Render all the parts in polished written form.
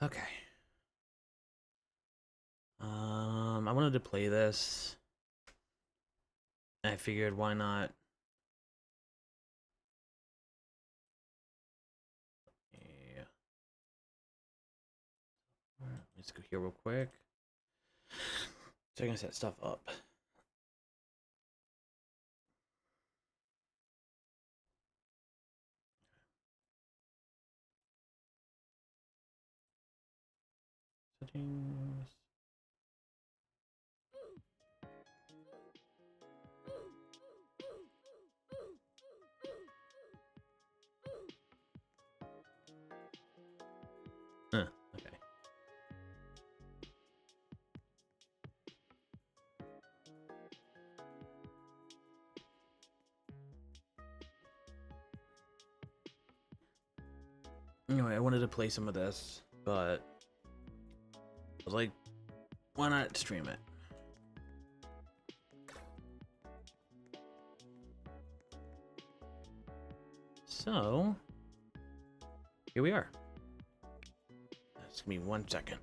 Okay. I wanted to play this. I figured why not? Yeah. Let's go here real quick. So I can set stuff up. Settings. Okay. Anyway, I wanted to play some of this, but I was like, why not stream it? So, here we are. Just give me 1 second.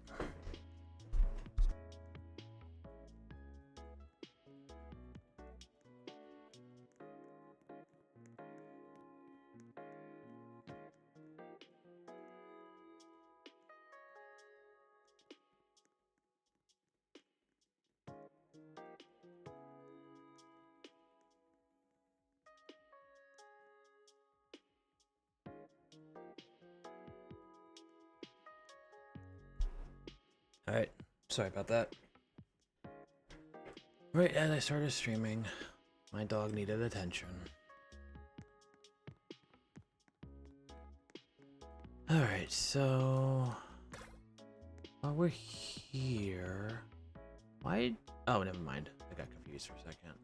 Alright, sorry about that. Right as I started streaming, my dog needed attention. Alright, so while we're here, why? Oh, never mind. I got confused for a second.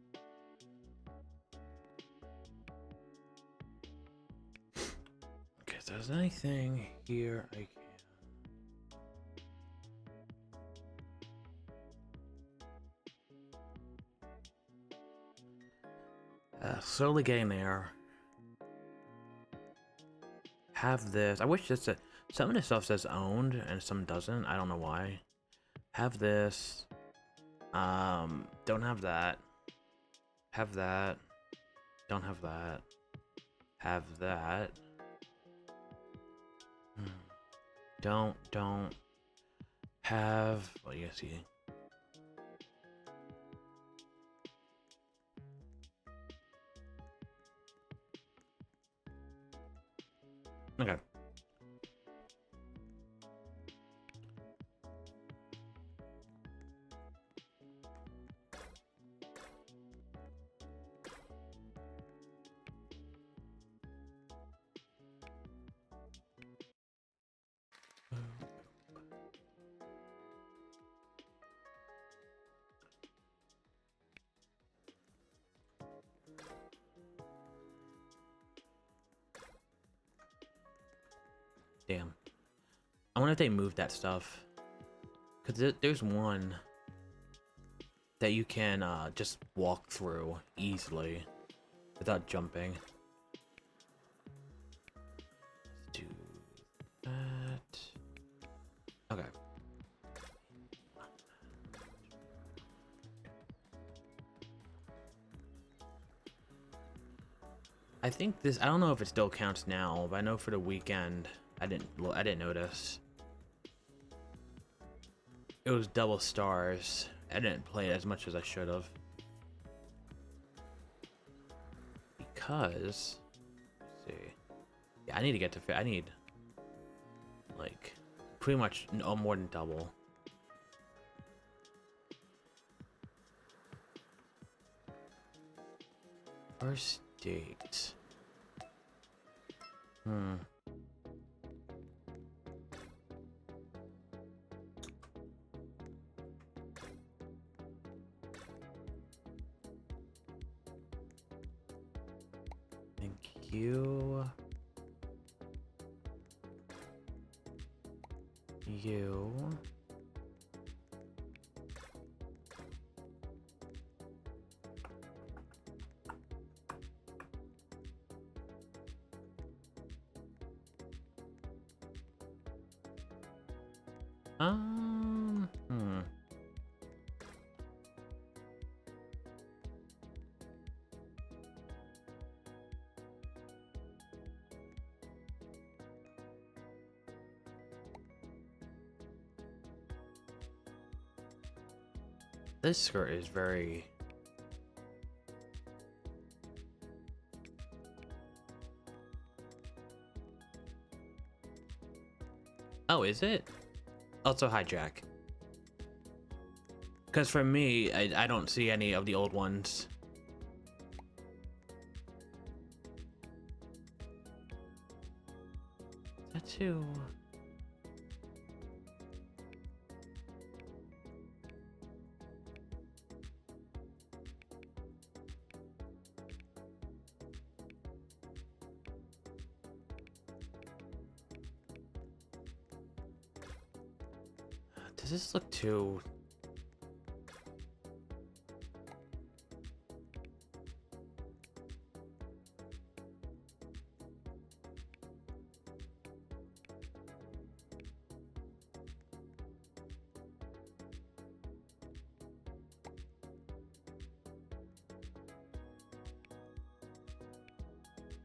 Okay, so there's anything here I can. Slowly getting there. Have this. I wish this. Some of this stuff says owned and some doesn't. I don't know why. Have this. Don't have that. Have that. Don't have that. Have that. Don't. Have. Well, you see. Okay. Damn. I wonder if they moved that stuff. Because there's one that you can just walk through easily without jumping. Let's do that. Okay. I think this, I don't know if it still counts now, but I know for the weekend, I didn't notice. It was double stars. I didn't play it as much as I should have. Because, let's see. Yeah, I need to get to, I need, like, pretty much no more than double. First date. Thank you. You. Hmm. This skirt is very... Oh, is it? Also hijack. Because for me, I don't see any of the old ones. That too. Does this look too...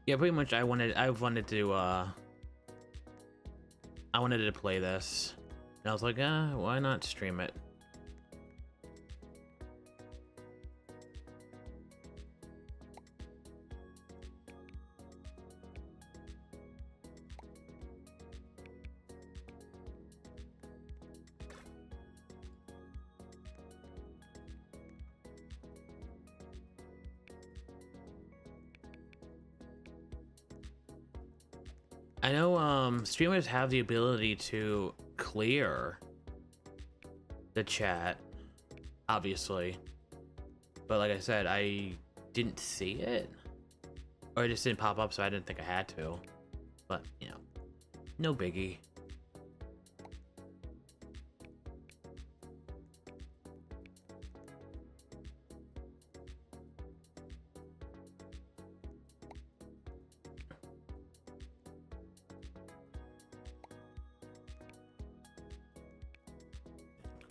Yeah, pretty much I wanted to play this. And I was like, why not stream it? I know streamers have the ability to clear the chat, obviously. But like I said, I didn't see it. Or it just didn't pop up, so I didn't think I had to. But, you know, no biggie.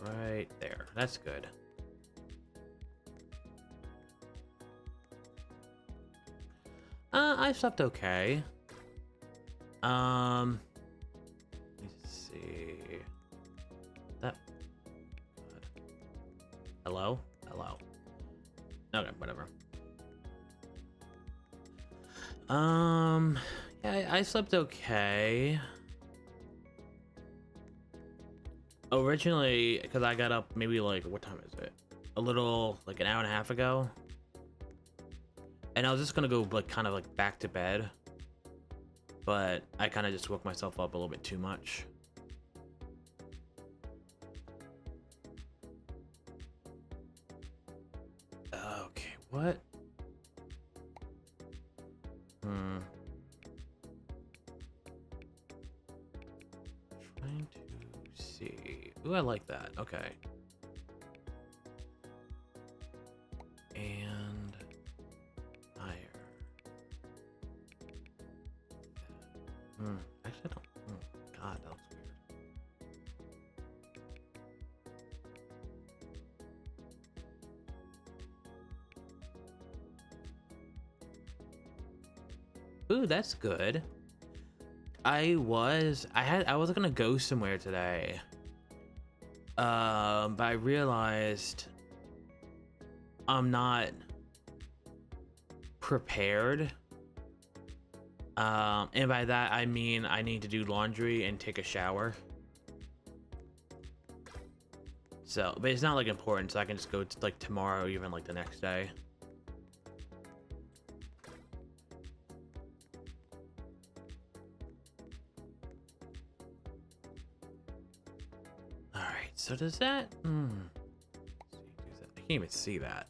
Right there. That's good. I slept okay. Let me see. That. God. Hello? Hello. Okay, whatever. Yeah, I slept okay. Originally, because I got up maybe like, what time is it? A little, like an hour and a half ago. And I was just gonna go like kind of like back to bed. But I kind of just woke myself up a little bit too much. Okay, what? Trying to see. Ooh, I like that. Okay. And higher. Actually, I don't. God, that looks weird. Ooh, that's good. I was gonna go somewhere today. But I realized I'm not prepared. And by that I mean I need to do laundry and take a shower. So, but it's not like important, so I can just go to, like tomorrow, or even like the next day. All right, so does that? I can't even see that.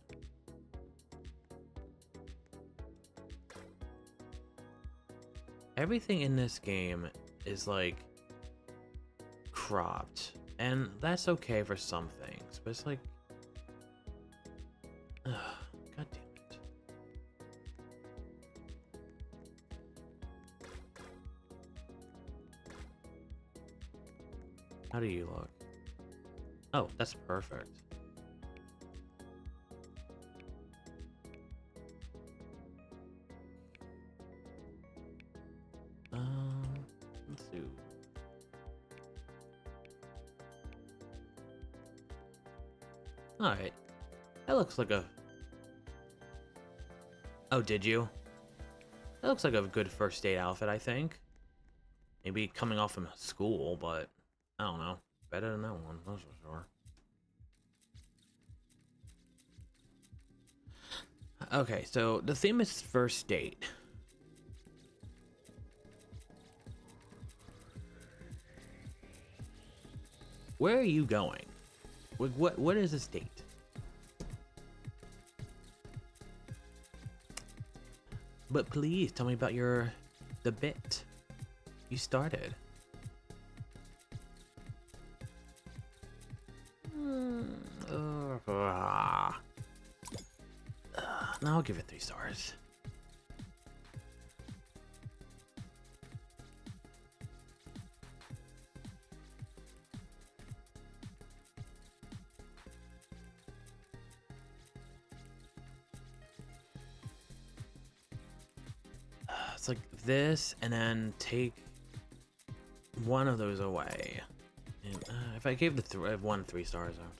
Everything in this game is like cropped, and that's okay for some things, but it's like, god damn it. How do you look? Oh, that's perfect. Let's see. All right, that looks like a. Oh, did you? That looks like a good first date outfit, I think. Maybe coming off from school, but I don't know. Better than that one, that's for sure. Okay, so the theme is first date. Where are you going? What is this date? But please tell me about the bit you started. No, I'll give it 3 stars. It's like this, and then take one of those away. And, if I gave the one 3 stars out.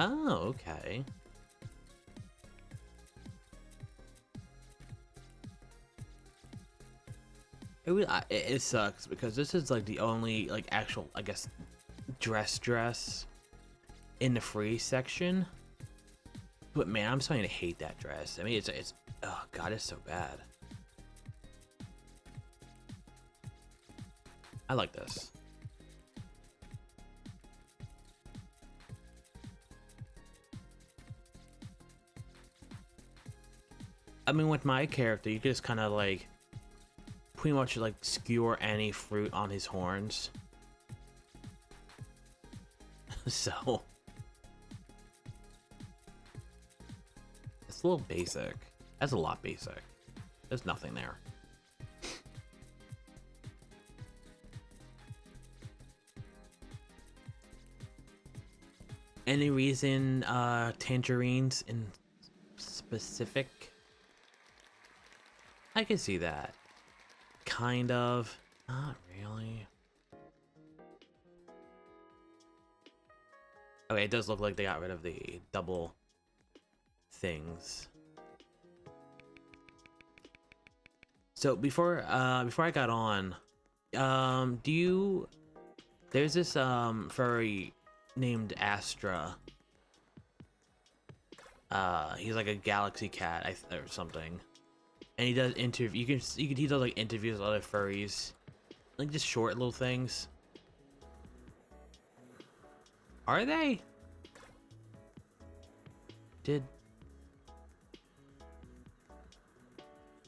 Oh, okay. It sucks because this is like the only like actual, I guess, dress in the free section. But man, I'm starting to hate that dress. I mean, it's oh god, it's so bad. I like this. I mean, with my character, you just kind of like pretty much like skewer any fruit on his horns. So it's a little basic. That's a lot basic. There's nothing there. Any reason tangerines in specific? I can see that. Kind of. Not really. Okay, it does look like they got rid of the double things. So before I got on, there's this furry named Astra. He's like a galaxy cat or something. And he does he does like interviews with other furries. Like just short little things. Are they?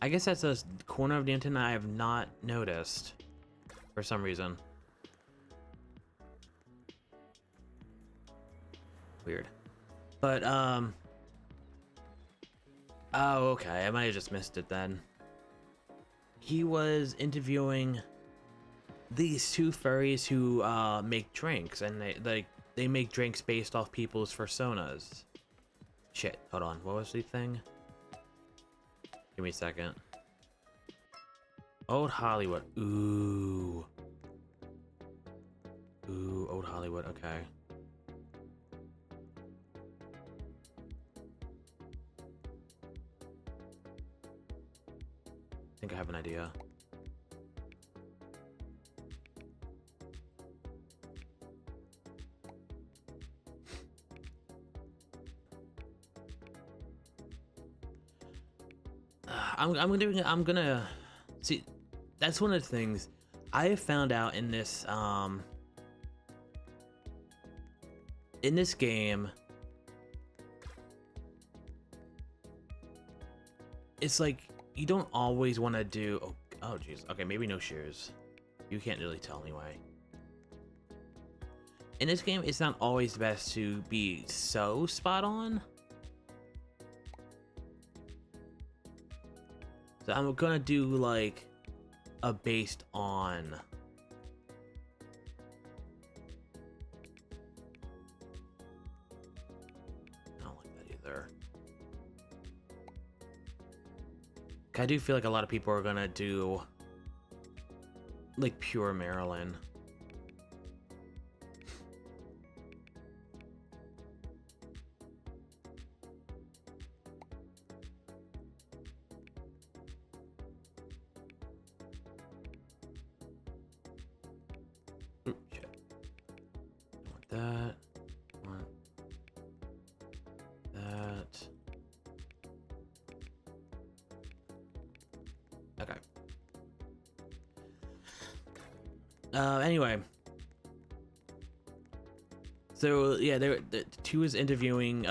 I guess that's a corner of the internet I have not noticed for some reason. Weird. But oh, okay. I might have just missed it then. He was interviewing these 2 furries who make drinks, and they make drinks based off people's personas. Shit, hold on. What was the thing? Give me a second. Old Hollywood. Ooh. Ooh, Old Hollywood. Okay. I think I have an idea. I'm gonna see. That's one of the things I have found out in this game. it's like you don't always want to do. Oh, jeez. Okay, maybe no shears. You can't really tell anyway. In this game, it's not always best to be so spot on. So I'm gonna do like a based on. I don't like that either. I do feel like a lot of people are gonna do like pure Maryland. Ooh, shit. I want that. I want that. Okay. Anyway. So yeah, the two is interviewing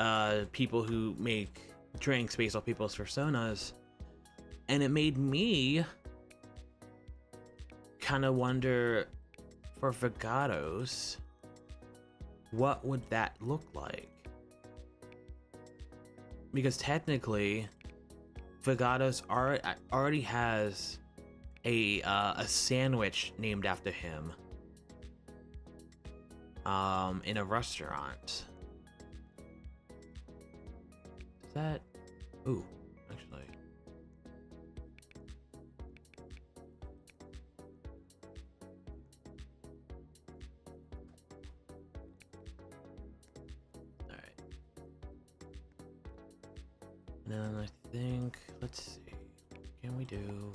people who make drinks based off people's personas, and it made me kind of wonder for Viggatos, what would that look like? Because technically, Viggatos already has a sandwich named after him in a restaurant. Is that... Ooh, actually. Alright. And then I think, let's see, what can we do?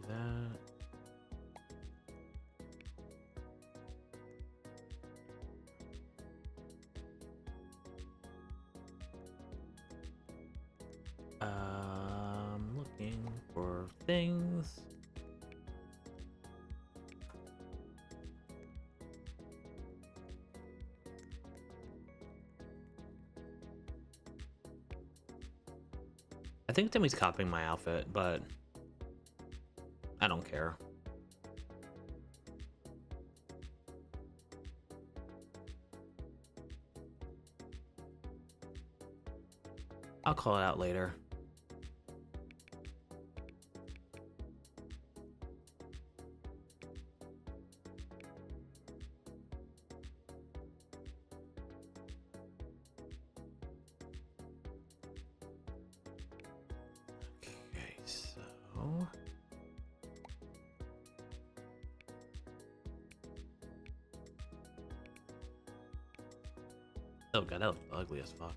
That. Looking for things. I think Timmy's copying my outfit, but I don't care. I'll call it out later. Okay, so... Oh god, that looks ugly as fuck.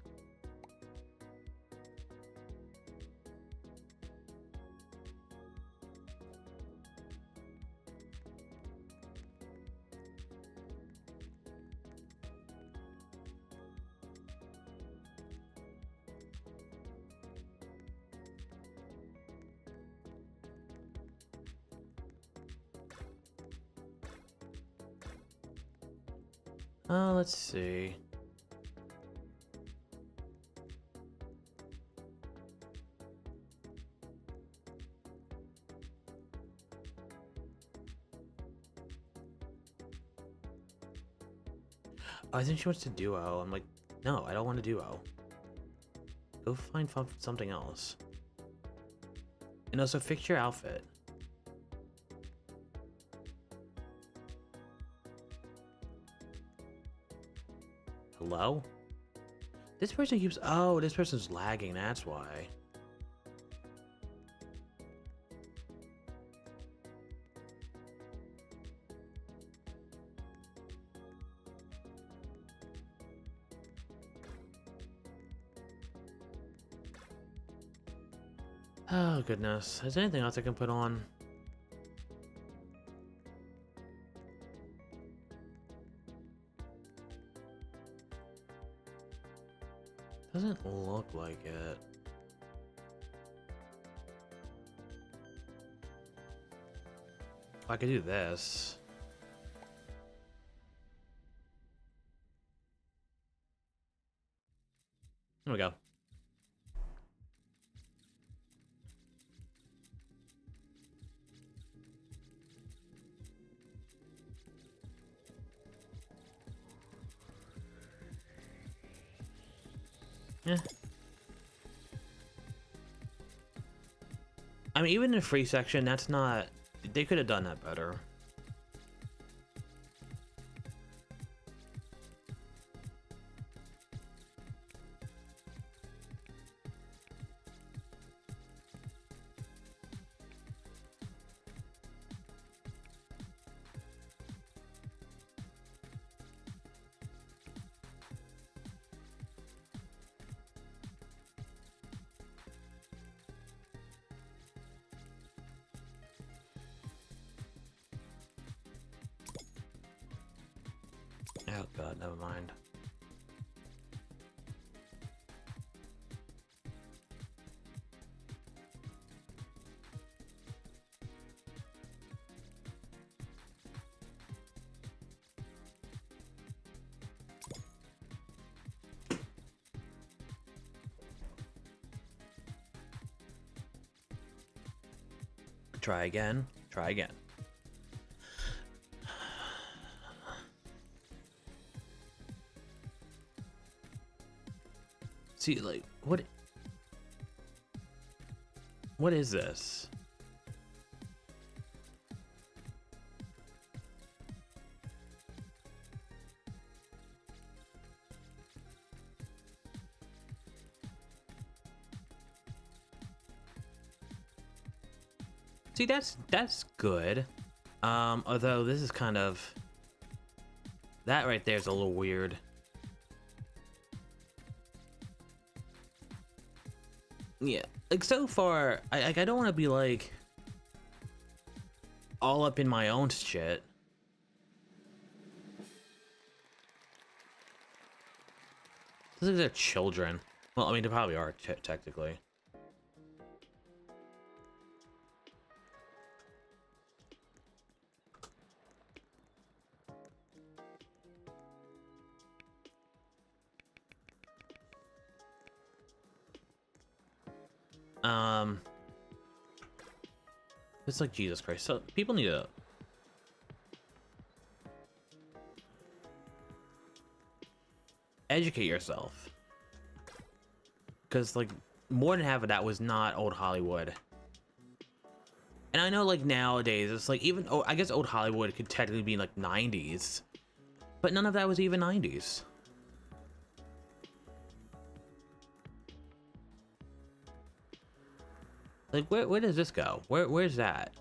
Let's see. Oh, I think she wants to duo. I'm like, no, I don't want to duo. Go find something else. And also fix your outfit. Hello? This person keeps... Oh, this person's lagging, that's why. Oh, goodness. Is there anything else I can put on? Doesn't look like it. I could do this. There we go. Yeah. I mean, even the free section, that's not... They could have done that better. Oh god, never mind. Try again. Try again. See, like, what is this? See, that's good. Although this is kind of... That right there is a little weird. Yeah, like so far, I don't want to be like all up in my own shit. These are their children. Well, I mean, they probably are technically. It's like Jesus Christ. So people need to educate yourself, because like more than half of that was not old Hollywood. And I know like nowadays it's like even I guess old Hollywood could technically be like 90s, but none of that was even 90s. Like, where does this go? Where's that?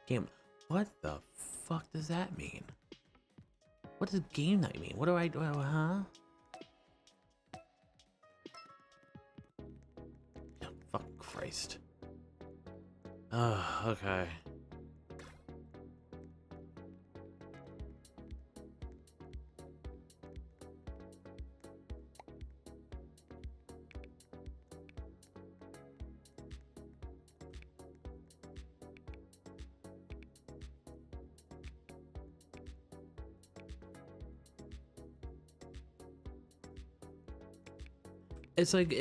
Game. What the fuck does that mean? What does game night mean? What do I do? Huh? Oh, fuck Christ. Oh, okay. It's like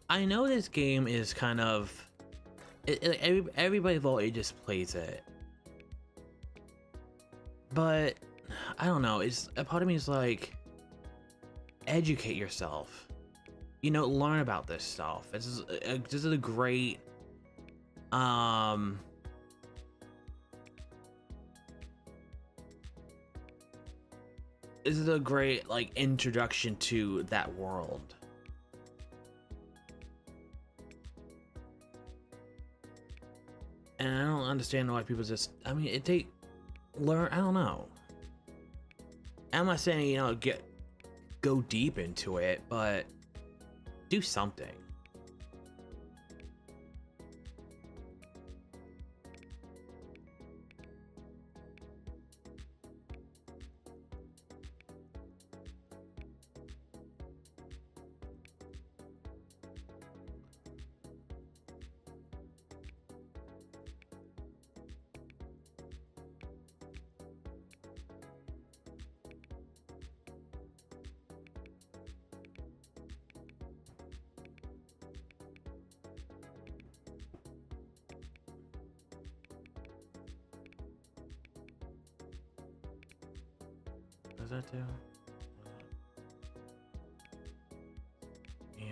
I know this game is kind of everybody of all ages plays it, but I don't know. It's a part of me is like, educate yourself. You know, learn about this stuff. This is a great this is a great like introduction to that world. And I don't understand why people just, I mean, learn, I don't know. I'm not saying, you know, go deep into it, but do something. does that do? Yeah,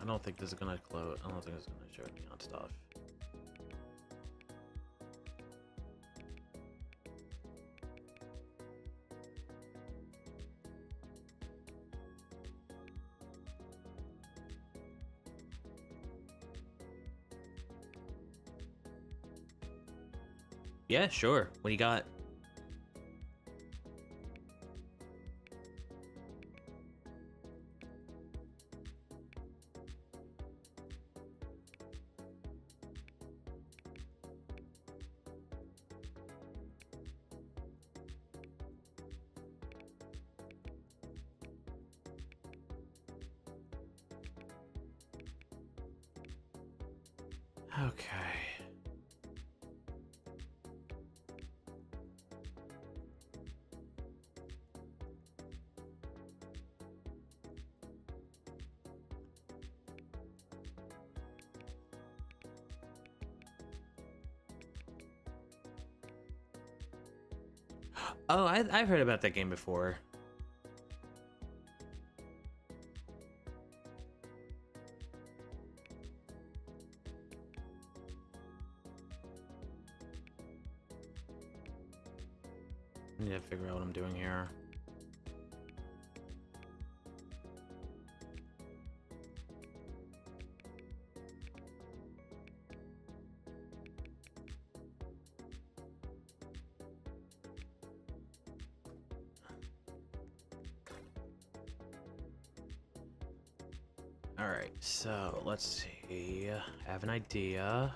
I don't think this is gonna close. I don't think it's gonna show neon stuff. Yeah, sure. What do you got? Okay. Oh, I've heard about that game before. I need to figure out what I'm doing here. Alright, so let's see. I have an idea.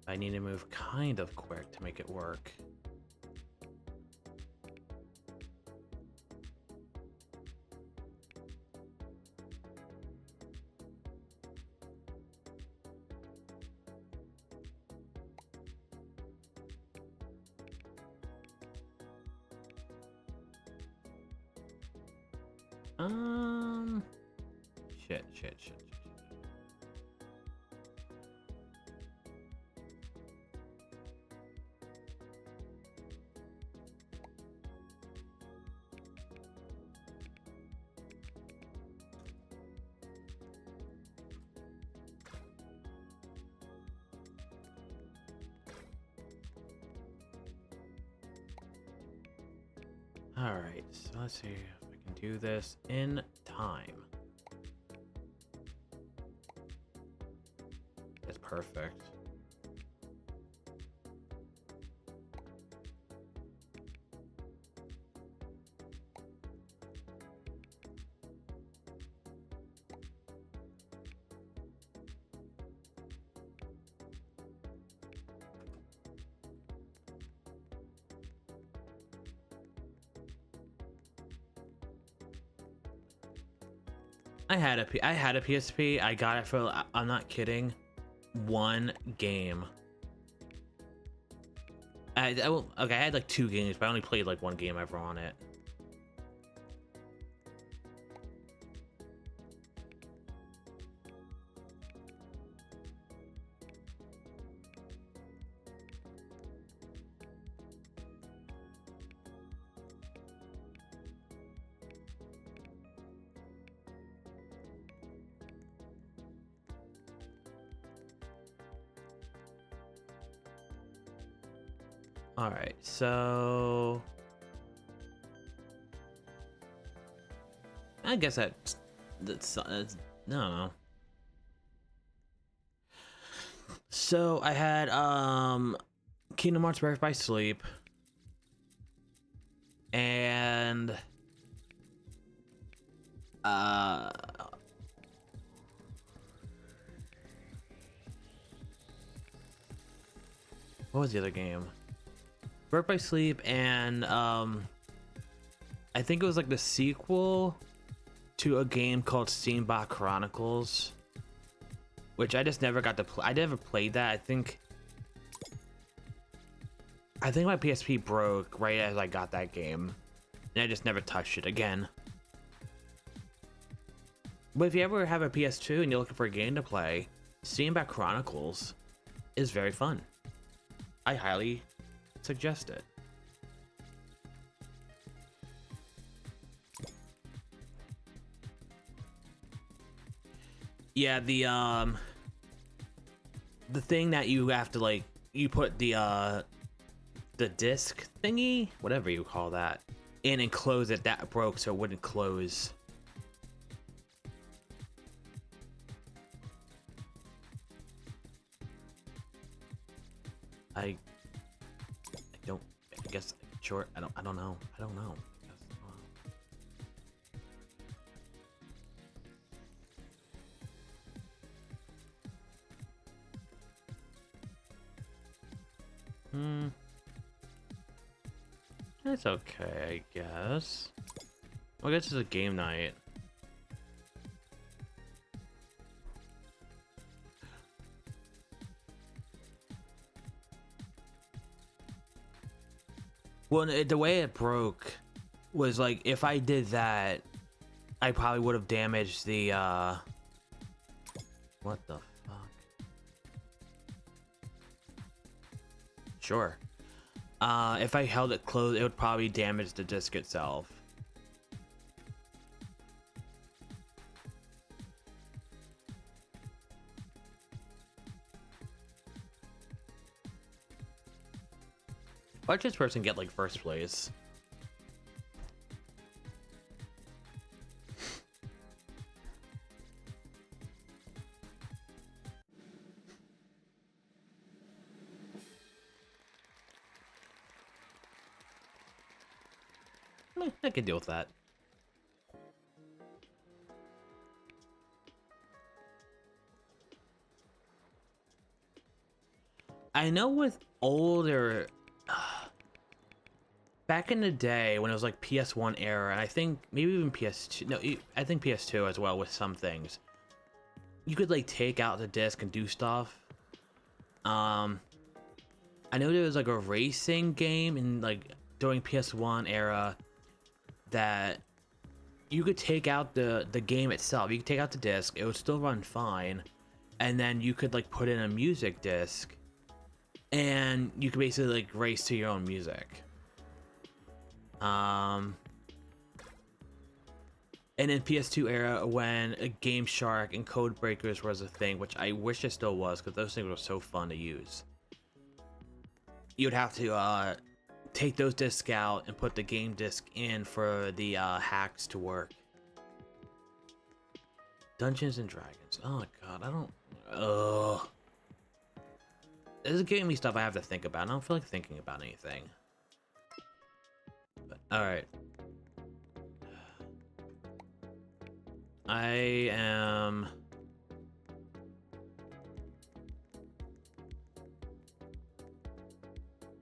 I need to move kind of quick to make it work. Shit. Alright, so let's see if I can do this in time. That's perfect. I had a PSP. I got it for, I'm not kidding, one game. Okay, I had like 2 games, but I only played like 1 game ever on it. All right, so I guess that's I don't know. So I had Kingdom Hearts Birth by Sleep and what was the other game? Birth by Sleep and I think it was like the sequel to a game called Steambot Chronicles, which I just never got to play. I never played that. I think my PSP broke right as I got that game, and I just never touched it again. But if you ever have a PS2 and you're looking for a game to play, Steambot Chronicles is very fun. I highly suggest it. Yeah, the thing that you have to like, you put the disc thingy, whatever you call that, in and close it, that broke, so it wouldn't close. I don't, I guess, sure, I don't know. I don't know. It's okay, I guess. Well, I guess it's a game night. Well, the way it broke was like, if I did that, I probably would have damaged the, what the fuck? Sure. If I held it closed, it would probably damage the disc itself. Watch this person get like first place. I can deal with that. I know with older, back in the day when it was like PS1 era, and I think maybe even PS2, no, I think PS2 as well with some things, you could like take out the disc and do stuff. I know there was like a racing game in like during PS1 era that you could take out the game itself. You could take out the disc, it would still run fine, and then you could like put in a music disc, and you could basically like race to your own music. And in PS2 era, when a Game Shark and Code Breakers was a thing, which I wish it still was, because those things were so fun to use. You'd have to take those discs out and put the game disc in for the hacks to work. Dungeons and Dragons. Oh my god, I don't. Ugh. This is giving me stuff I have to think about. I don't feel like thinking about anything. But alright. I am.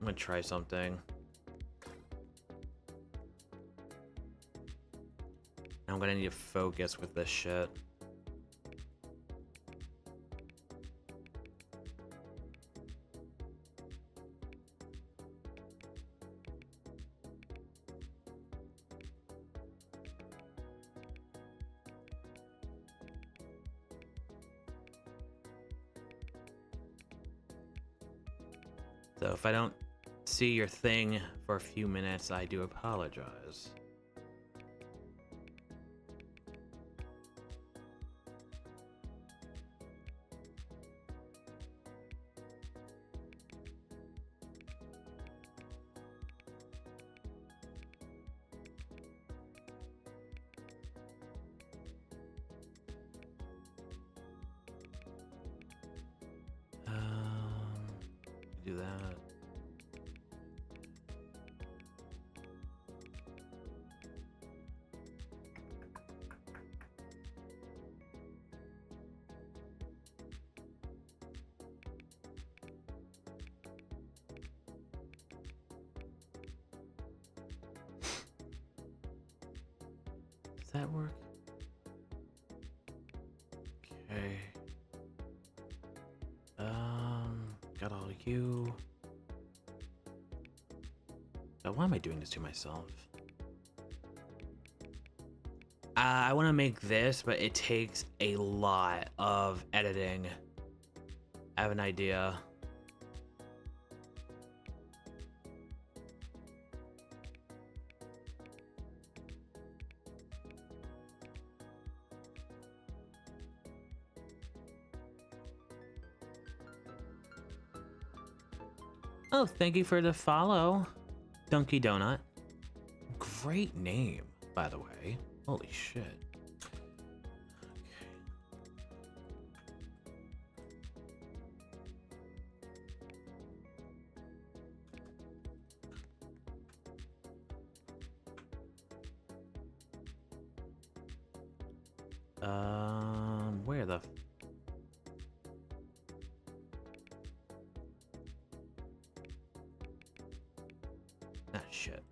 I'm gonna try something. I'm gonna need to focus with this shit. So if I don't see your thing for a few minutes, I do apologize. Do that. Does that work? Okay. Got all you. Oh, why am I doing this to myself? I want to make this, but it takes a lot of editing. I have an idea. Oh, thank you for the follow, Dunky Donut. Great name, by the way. Holy shit. Where the... Ah, shit.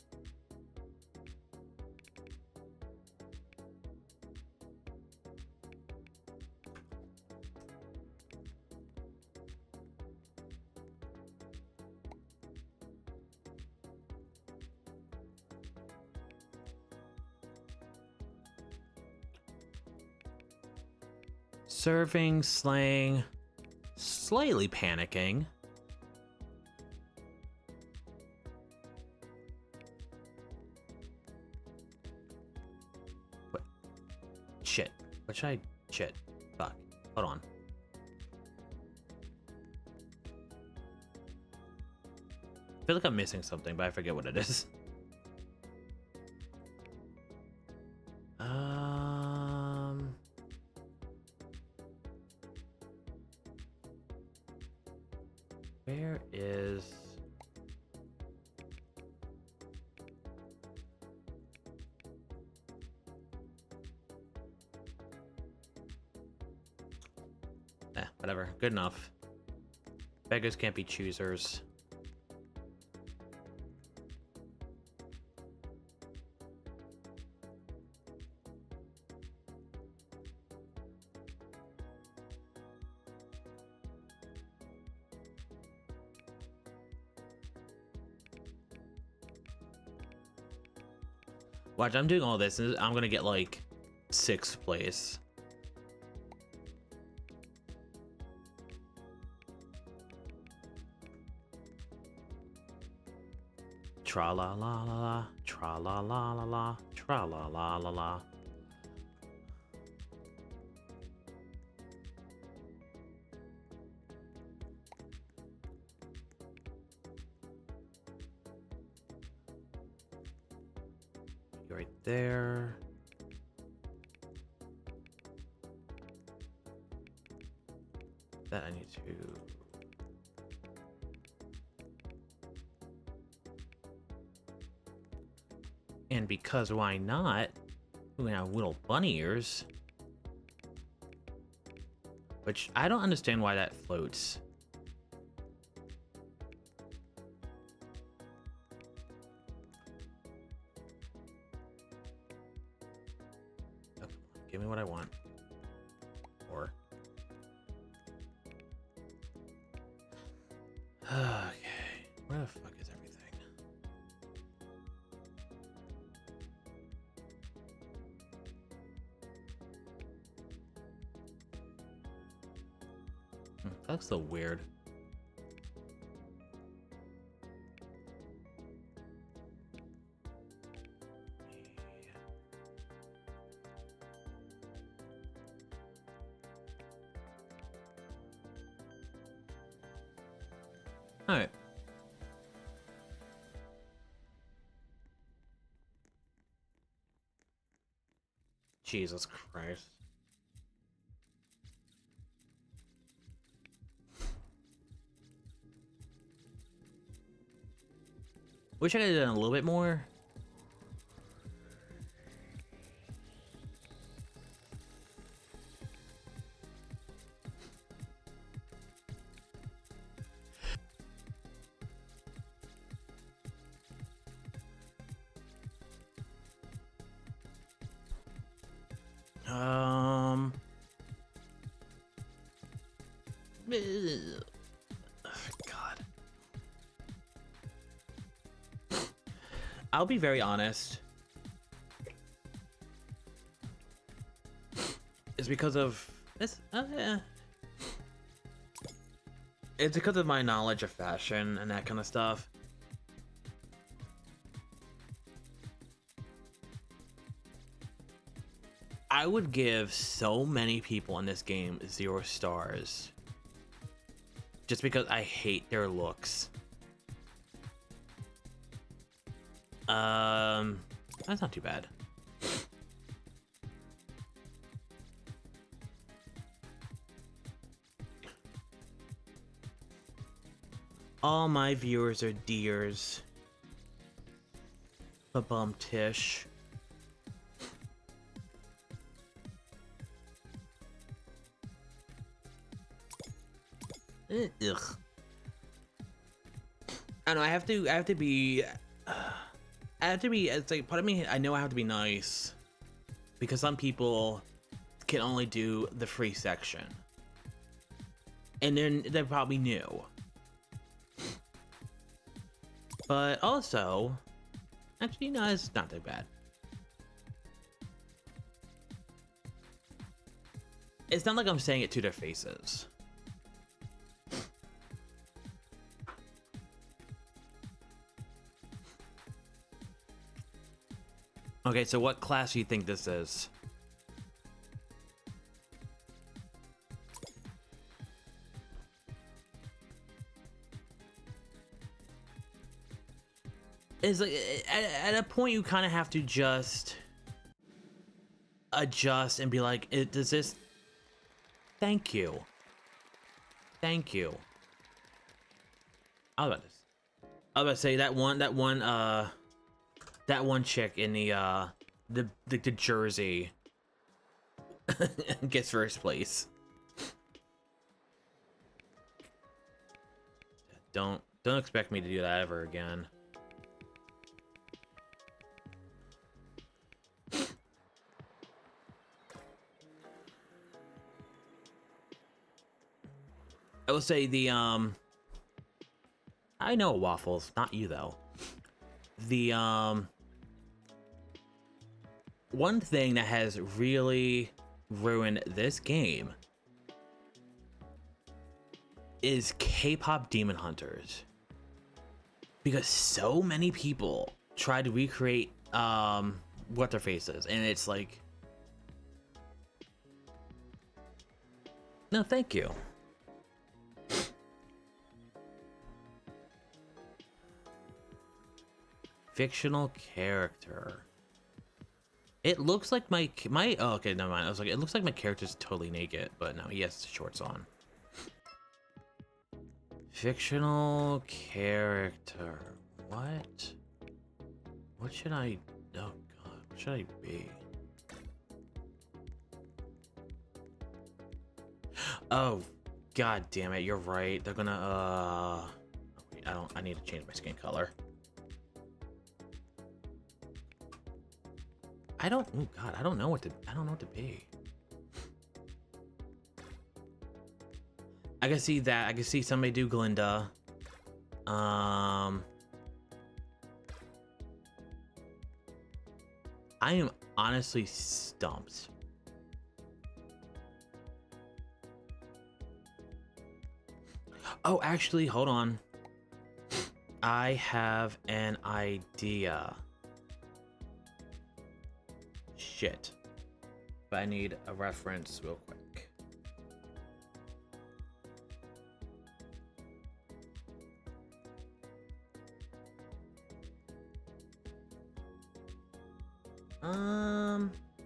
Serving, slaying, slightly panicking. What? Shit. What should I... Shit. Fuck. Hold on. I feel like I'm missing something, but I forget what it is. Where is... whatever. Good enough. Beggars can't be choosers. Watch, I'm doing all this, and I'm gonna get like 6th place. Tra la la la la, tra la la la la, tra la la la la. Right there. That I need to... And because why not? We have little bunny ears. Which I don't understand why that floats. Oh, give me what I want. Or... Okay, where the fuck is everything? That's so weird. All right. Jesus Christ. Wish I could have done a little bit more. God. I'll be very honest. It's because of this. It's because of my knowledge of fashion and that kind of stuff. I would give so many people in this game 0 stars. Just because I hate their looks. That's not too bad. All my viewers are deers. Ba-bum tish. Ugh. I don't know, I have to be, it's like, part of me, I know I have to be nice. Because some people can only do the free section. And then they're probably new. But also, actually, no, it's not that bad. It's not like I'm saying it to their faces. Okay, so what class do you think this is? It's like, at a point you kind of have to just adjust and be like, does this... Thank you. Thank you. I was about to say that one chick in the jersey gets first place. Don't expect me to do that ever again. I will say the I know Waffles, not you though. The one thing that has really ruined this game is K-pop Demon Hunters. Because so many people try to recreate what their faces, and it's like, no, thank you. Fictional character. It looks like my oh, okay, never mind. I was like, it looks like my character's totally naked, but no, he has shorts on. Fictional character. What should I... Oh god, what should I be? Oh, god damn it, you're right. They're gonna, wait, I need to change my skin color. Oh god, I don't know what to be. I can see that. I can see somebody do Glinda. I am honestly stumped. Oh, actually, hold on. I have an idea. Shit. But I need a reference real quick.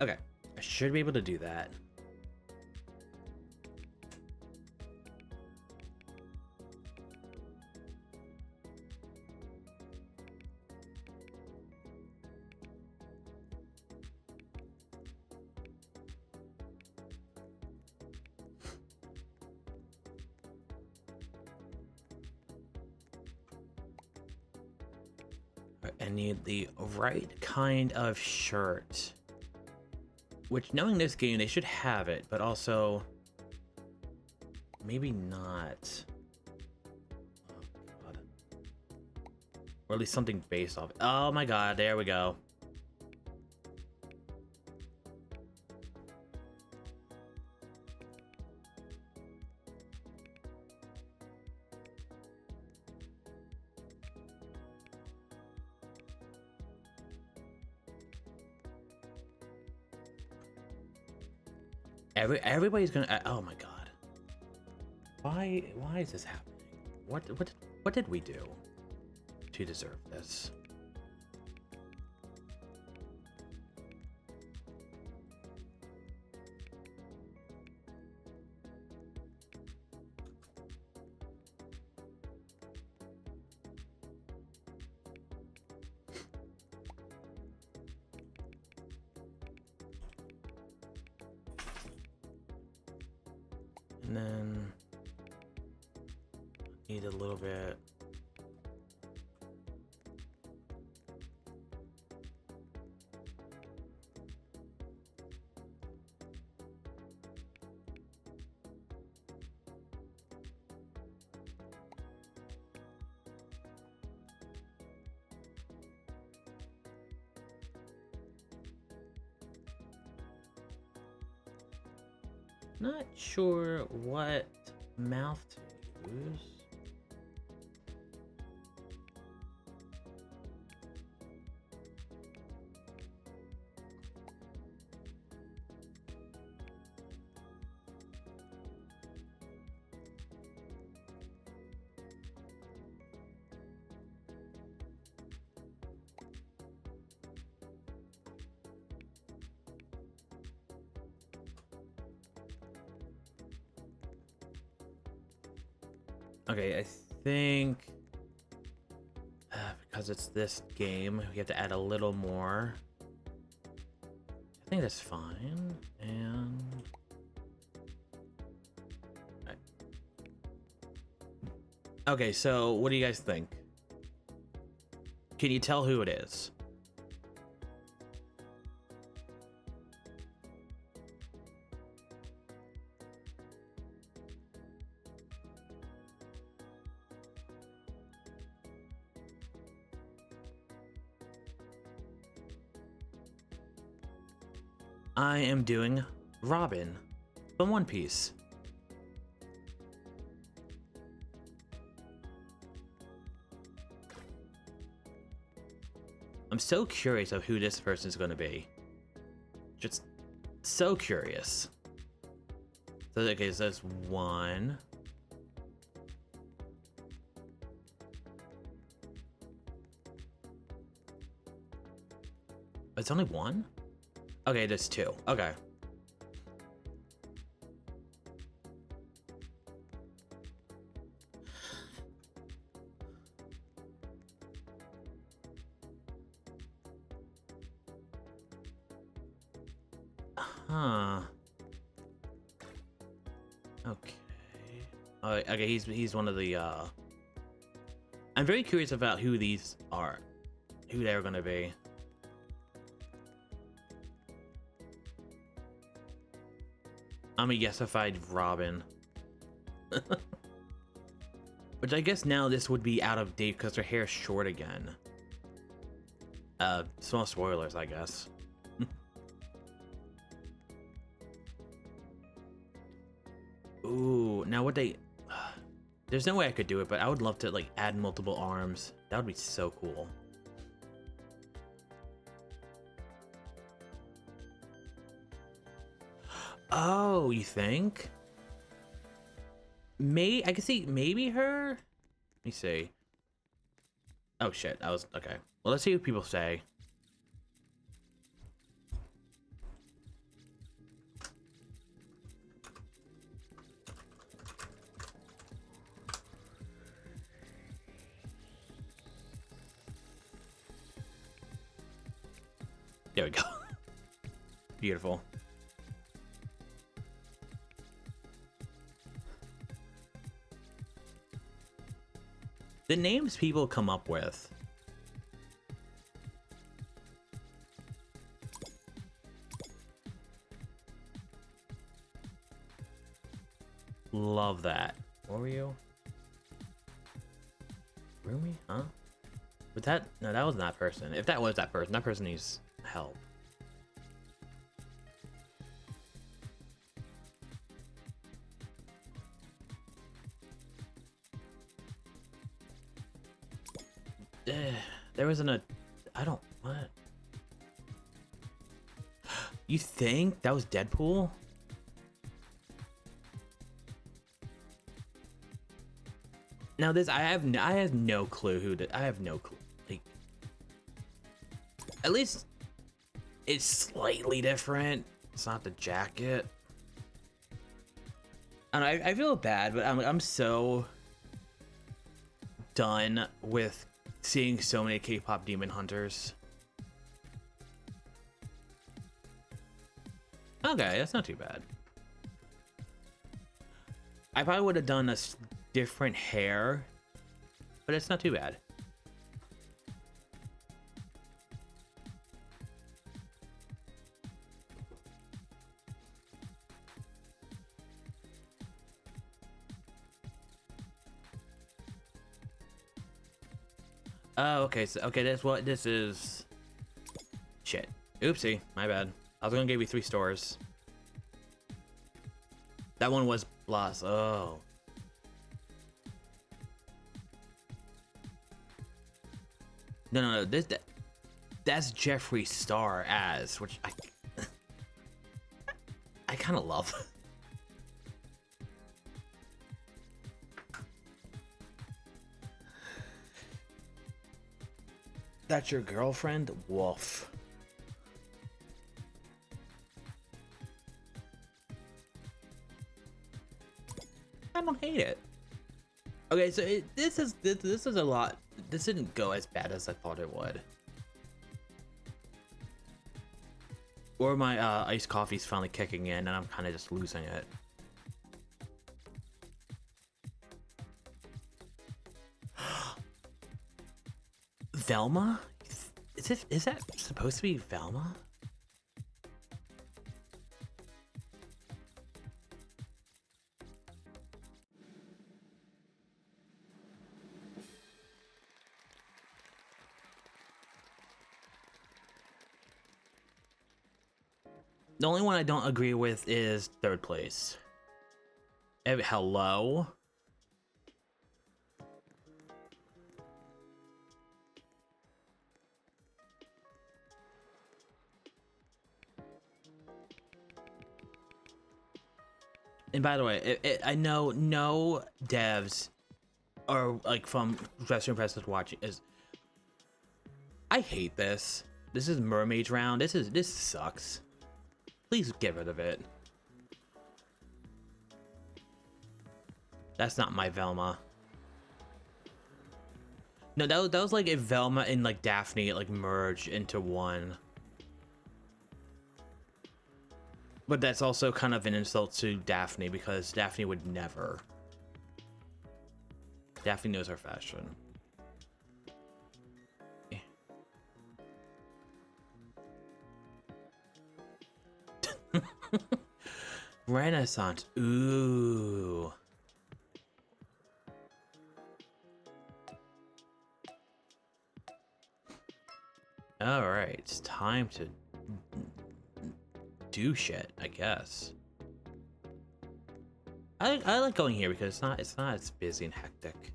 Okay. I should be able to do that. I need the right kind of shirt. Which, knowing this game, they should have it, but also... maybe not. Oh, God. Or at least something based off. Oh my god, there we go. Everybody's gonna... oh my god. Why is this happening? What did we do to deserve this? And then need a little bit. Not sure what mouth to use. Okay, I think because it's this game, we have to add a little more. I think that's fine. And right. Okay, so what do you guys think? Can you tell who it is? I am doing Robin from One Piece. I'm so curious of who this person is going to be. Just so curious. So, okay, so that's one. It's only one? Okay, there's two. Okay. Huh. Okay. Okay, he's one of the I'm very curious about who these are. Who they're gonna be. I'm a yesified Robin. Which I guess now this would be out of date because her hair's short again. Small spoilers, I guess. Ooh, now what they... There's no way I could do it, but I would love to, like, add multiple arms. That would be so cool. Oh, you think? I can see maybe her? Let me see. Oh shit, that was okay. Well, let's see what people say. There we go. Beautiful. The names people come up with. Love that. What were you? Rumi? Huh? Was that? No, that wasn't that person. If that was that person needs help. There wasn't a... I don't... What? You think that was Deadpool? Now this... I have no clue who... I have no clue. Like... At least... It's slightly different. It's not the jacket. And I feel bad, but I'm so... done with seeing so many K-pop demon hunters. Okay, that's not too bad. I probably would have done a different hair, but it's not too bad. Oh, okay. So, okay, that's what this is. Shit. Oopsie. My bad. I was gonna give you 3 stores. That one was lost. Oh. No. That's Jeffree Star as, which I kind of love. That's your girlfriend? Wolf. I don't hate it. Okay, so this is a lot. This didn't go as bad as I thought it would. Or my iced coffee's finally kicking in and I'm kind of just losing it. Velma? Is that supposed to be Velma? The only one I don't agree with is 3rd place. Hello? And by the way, I know no devs or like from Western Press watching is. I hate this. This is Mermaid's Round. This sucks. Please get rid of it. That's not my Velma. No, that was like if Velma and like Daphne like merge into one. But that's also kind of an insult to Daphne because Daphne would never. Daphne knows her fashion. Renaissance. Ooh. All right, it's time to do shit, I guess. I like going here because it's not as busy and hectic.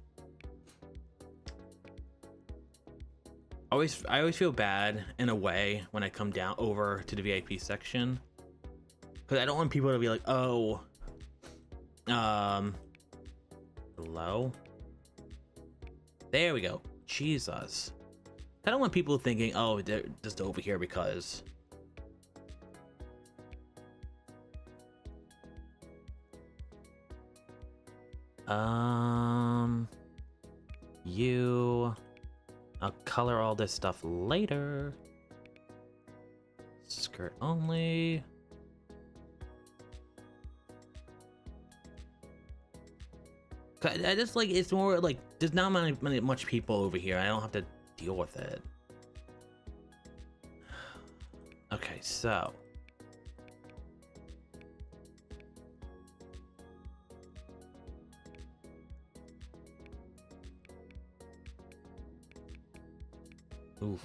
I always feel bad in a way when I come down over to the VIP section. Because I don't want people to be like, oh, hello? There we go. Jesus. I don't want people thinking, oh, they're just over here because. I'll color all this stuff later. Skirt only. I just like it's more like there's not much people over here. I don't have to deal with it. Okay, so oof.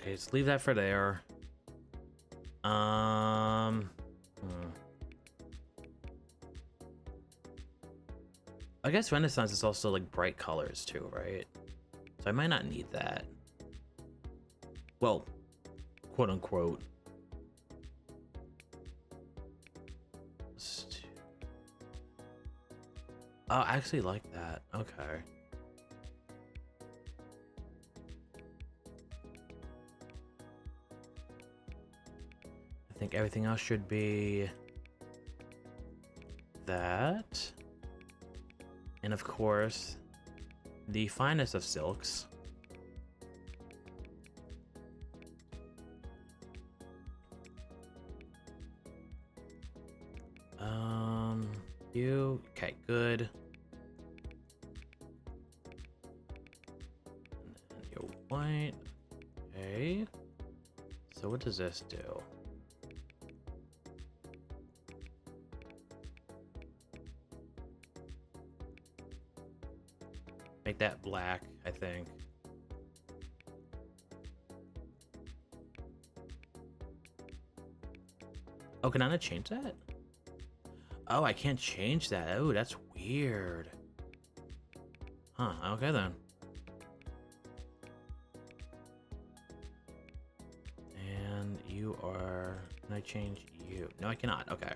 Okay, let's leave that for there. I guess Renaissance is also like bright colors too, right? So I might not need that. Well, quote unquote. Oh, I actually like that. Okay. think everything else should be that. And of course, the finest of silks. You, okay, good. And then your white, okay. So what does this do? Make that black, I think. Oh, can I not change that? Oh, I can't change that. Oh, that's weird. Huh, okay then. And you are... Can I change you? No, I cannot. Okay.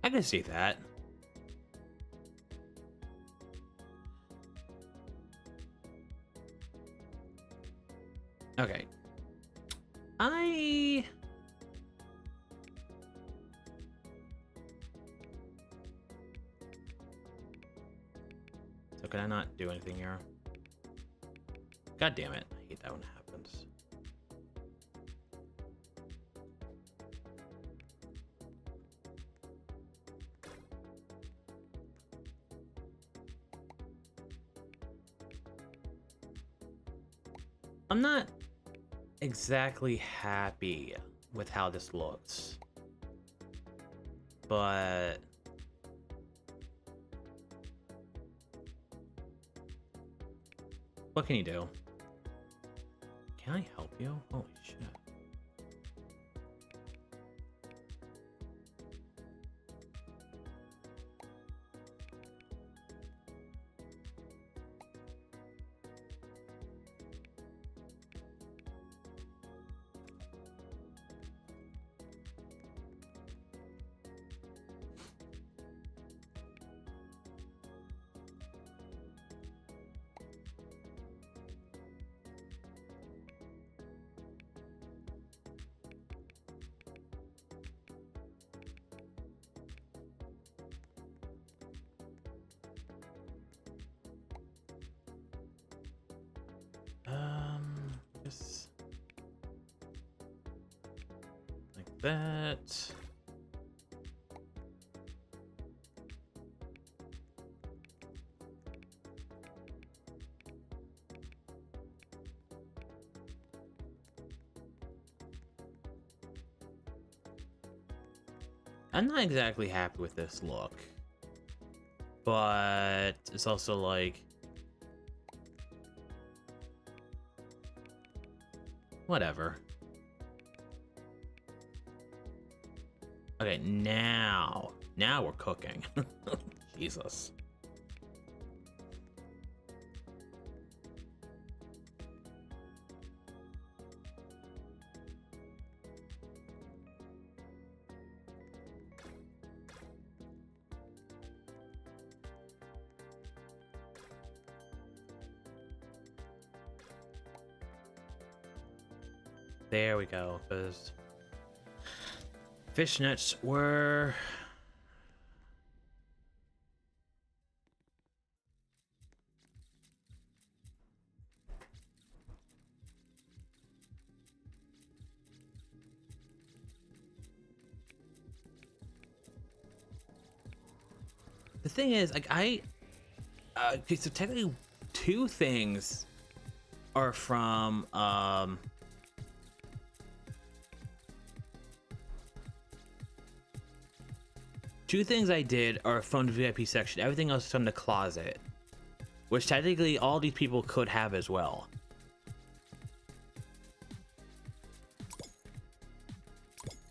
I can see that. Okay. So can I not do anything here? God damn it. I hate that when it happens. I'm not exactly happy with how this looks, but what can you do? Can I help you? Holy shit. Just like that. I'm not exactly happy with this look, but it's also like, whatever. Okay, now we're cooking. Jesus. There we go, because fishnets were... The thing is, like, okay, so technically two things are from, two things I did are from the VIP section. Everything else is from the closet, which technically all these people could have as well.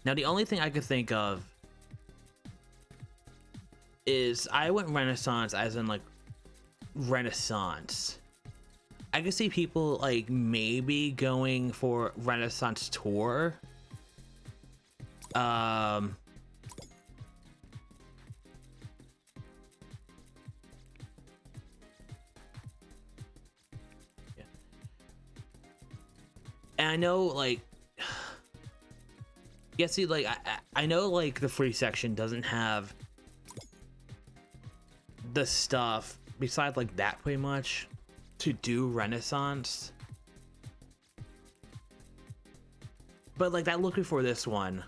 Now, the only thing I could think of is I went Renaissance as in like Renaissance. I could see people like maybe going for Renaissance tour. Yeah. And I know, like, yeah, see, like, I know, like, the free section doesn't have the stuff besides, like, that pretty much to do Renaissance. But, like, that looking for this one,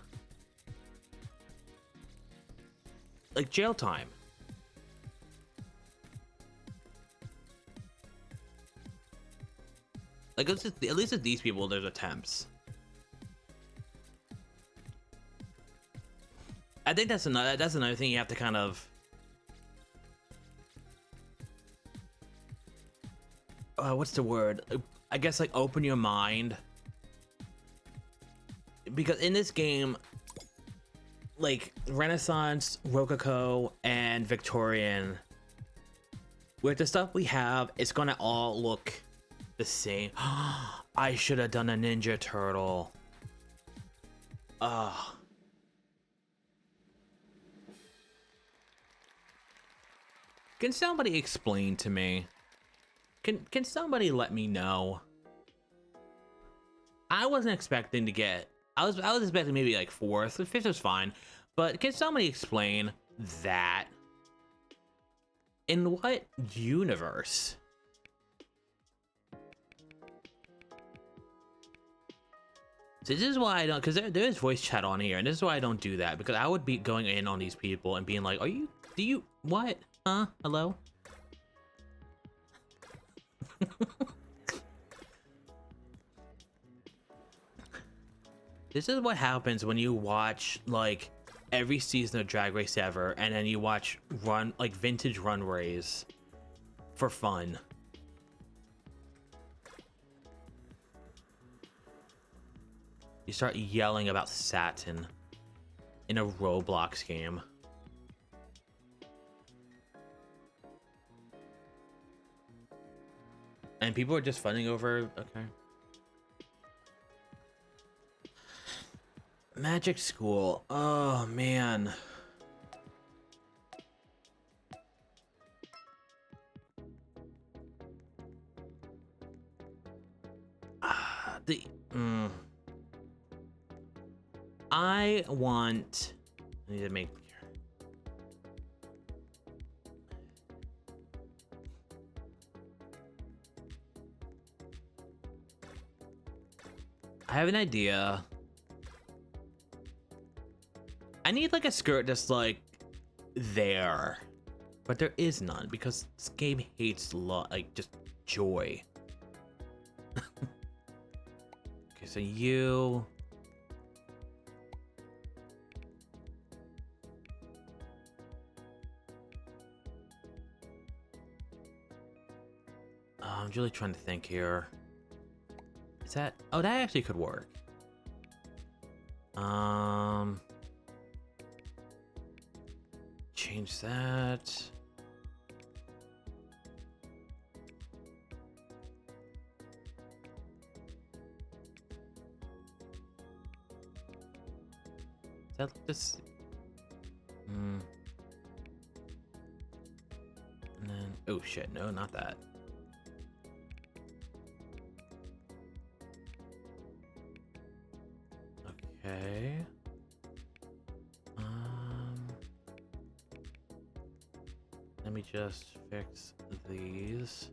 like, jail time. Like, at least with these people, there's attempts. I think that's another thing you have to kind of what's the word? I guess, like, open your mind, because in this game, like, Renaissance, Rococo, and Victorian, with the stuff we have, it's gonna all look the same. I should have done a Ninja Turtle. Can somebody explain to me? Can somebody let me know? I wasn't expecting to get. I was expecting maybe like 4th. 5th was fine, but can somebody explain that? In what universe? So this is why I don't, because there is voice chat on here, and this is why I don't do that, because I would be going in on these people and being like, what? Huh? Hello? This is what happens when you watch, like, every season of Drag Race ever, and then you watch vintage runways for fun. You start yelling about satin in a Roblox game. And people are just funning over, okay. Magic School, oh man. I need to make. I have an idea. I need like a skirt that's like there, but there is none because this game hates like just joy. Okay, so you. I'm really trying to think here. Is that? Oh, that actually could work. Change that. Is that this? And then, oh shit, no, not that. Okay. Let me just fix these.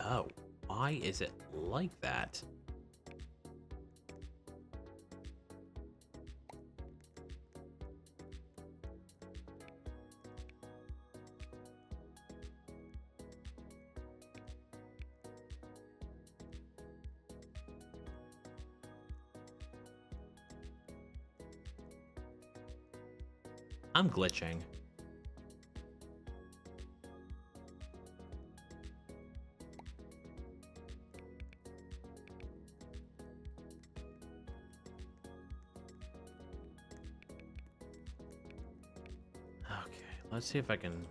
Oh, why is it like that? I'm glitching. Okay, let's see if I can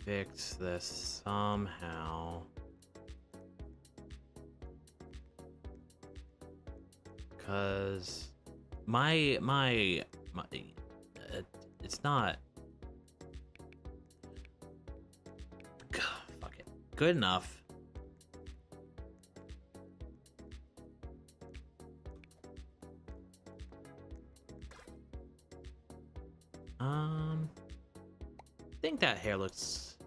fix this somehow. because my it's not fuck it good enough. I think that hair looks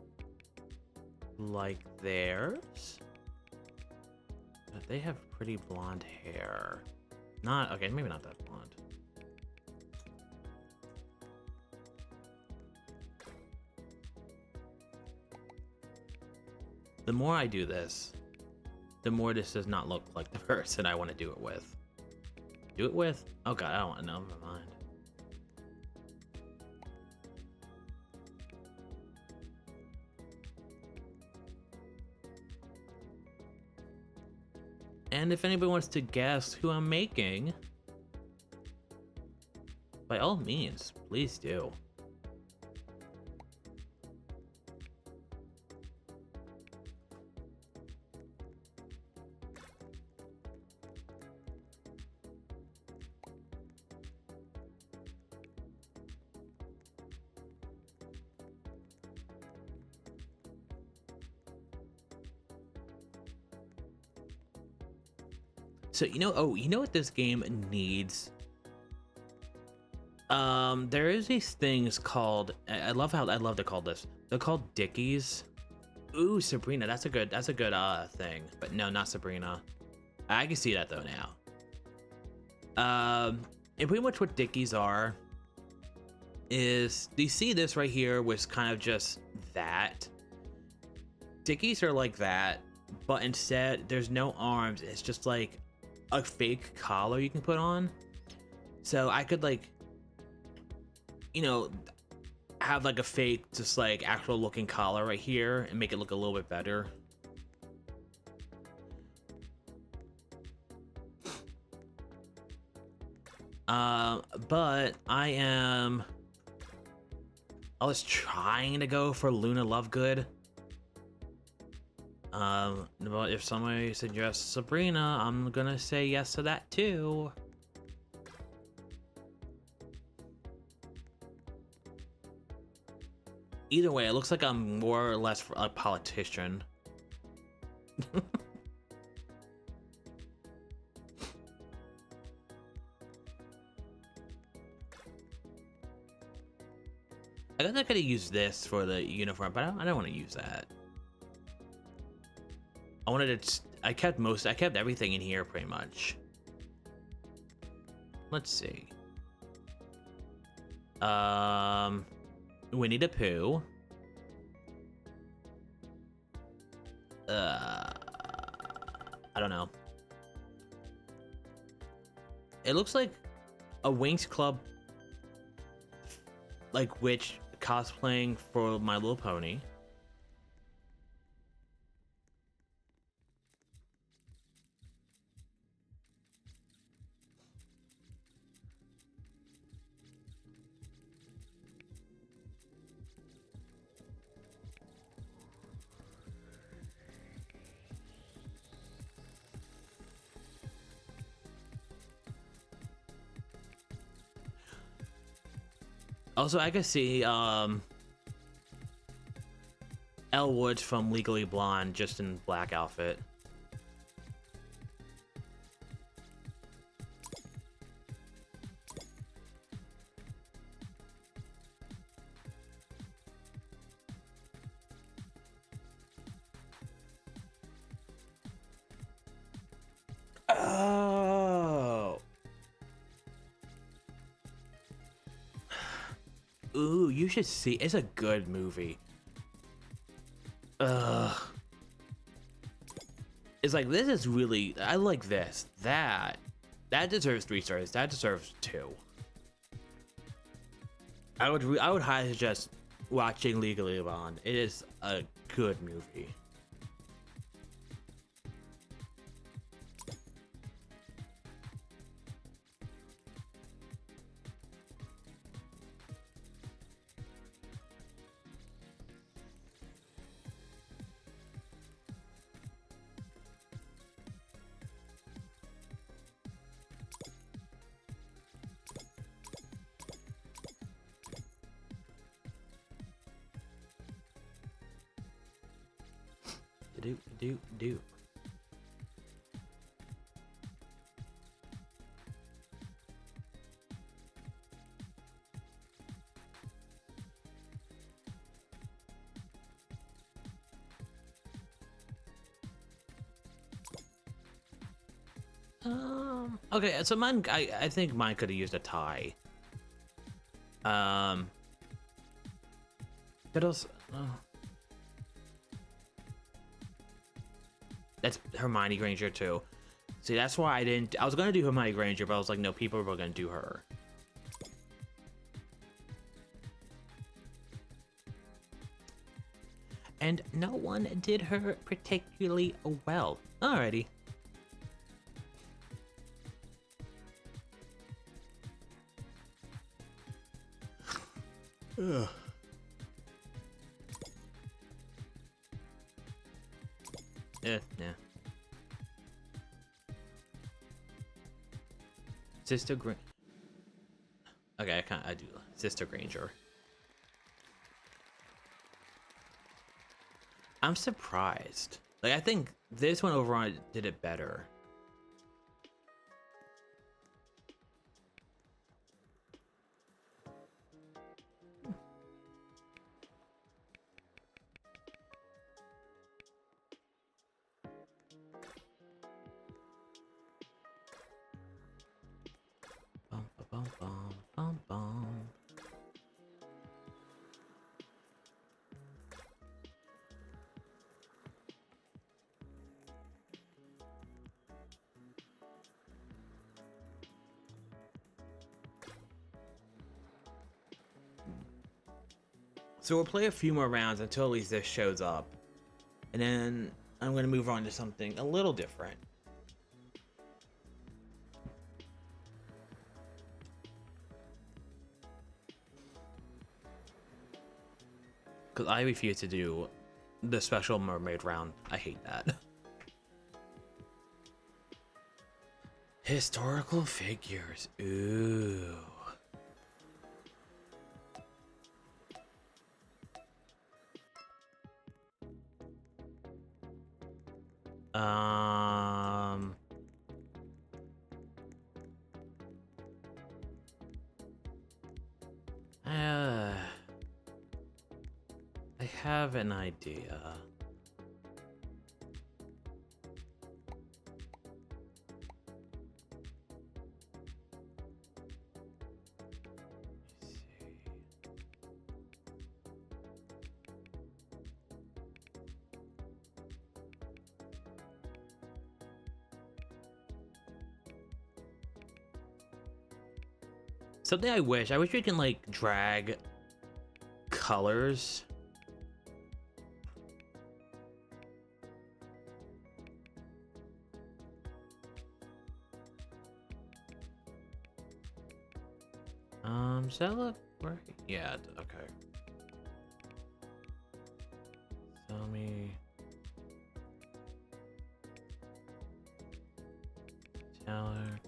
like theirs. But they have pretty blonde hair. Not okay, maybe not that blonde. The more I do this, the more this does not look like the person I want to do it with. Do it with? Oh god, I don't want to know. Never mind. And if anybody wants to guess who I'm making, by all means, please do. So you know what this game needs? There is these things called, I love they're called this. They're called Dickies. Ooh, Sabrina, that's a good thing. But no, not Sabrina. I can see that though now. And pretty much what Dickies are is, do you see this right here was kind of just that? Dickies are like that, but instead there's no arms. It's just like a fake collar you can put on. So I could like, you know, have like a fake, just like actual looking collar right here and make it look a little bit better. But I was trying to go for Luna Lovegood. But if somebody suggests Sabrina, I'm gonna say yes to that too. Either way, it looks like I'm more or less a politician. I guess I could have used this for the uniform, but I don't want to use that. I wanted to. I kept everything in here pretty much. Let's see. Winnie the Pooh. I don't know. It looks like a Winx Club, like witch cosplaying for My Little Pony. Also, I could see Elle Woods from Legally Blonde just in black outfit. Oh. Ooh, you should see. It's a good movie. It's like, this is really, I like this. That deserves 3 stars. That deserves 2. I would highly suggest watching Legally Blonde. It is a good movie. Do. Okay, so mine, I think mine could have used a tie. But also, that's Hermione Granger too. See, that's why I didn't. I was gonna do Hermione Granger, but I was like, no, people were gonna do her. And no one did her particularly well. Alrighty. Ugh. Yeah. Sister Granger. Okay, I do Sister Granger. I'm surprised. Like, I think this one overall did it better. Bum, bum, bum, bum, bum. So we'll play a few more rounds until at least this shows up. And then I'm going to move on to something a little different. Because I refuse to do the special mermaid round. I hate that. Historical figures. Ooh. I have an idea. Something I wish we can like drag colors. Does that look right? Yeah, okay. So let me Taylor.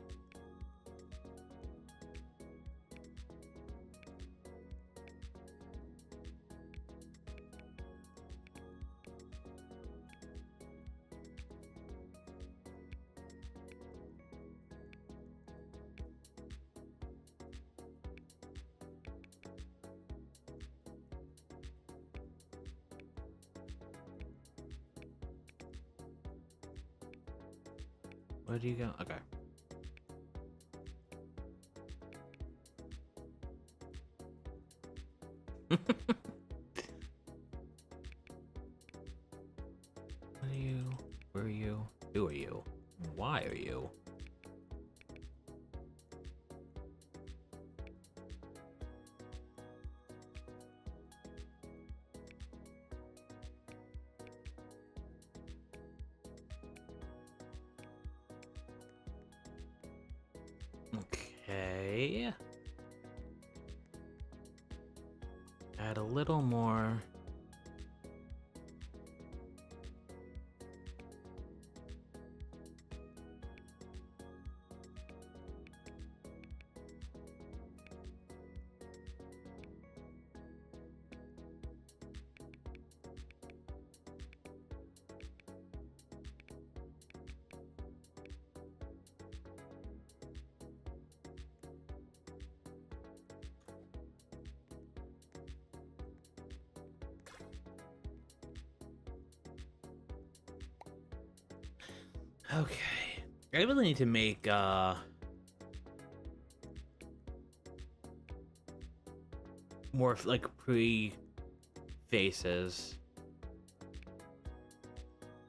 Where do you go? Okay. What are you? Where are you? Who are you? Why are you? Okay. Add a little more. Okay. I really need to make more like pre-faces.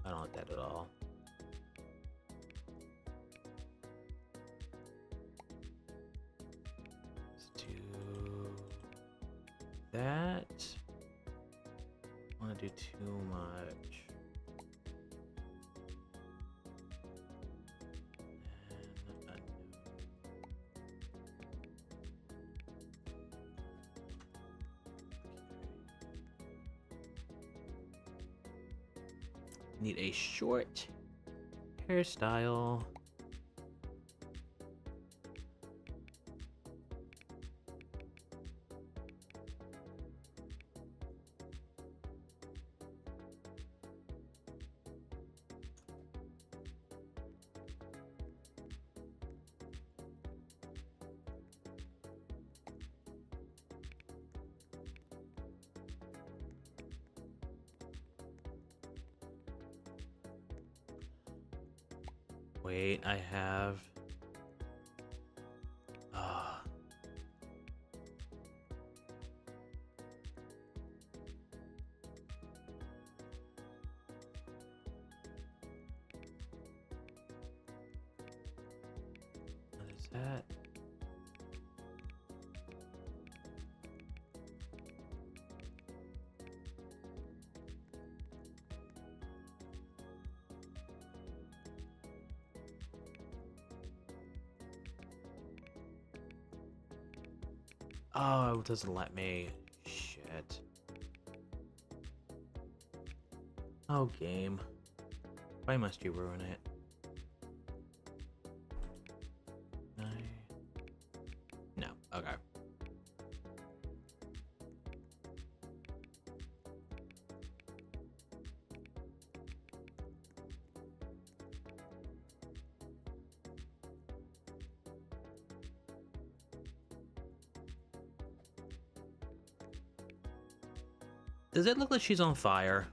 I don't like that at all. Let's do that. I want to do too much. Need a short hairstyle. Wait, I have... What is that? Oh, it doesn't let me. Shit. Oh, game. Why must you ruin it? No. Okay. Does it look like she's on fire?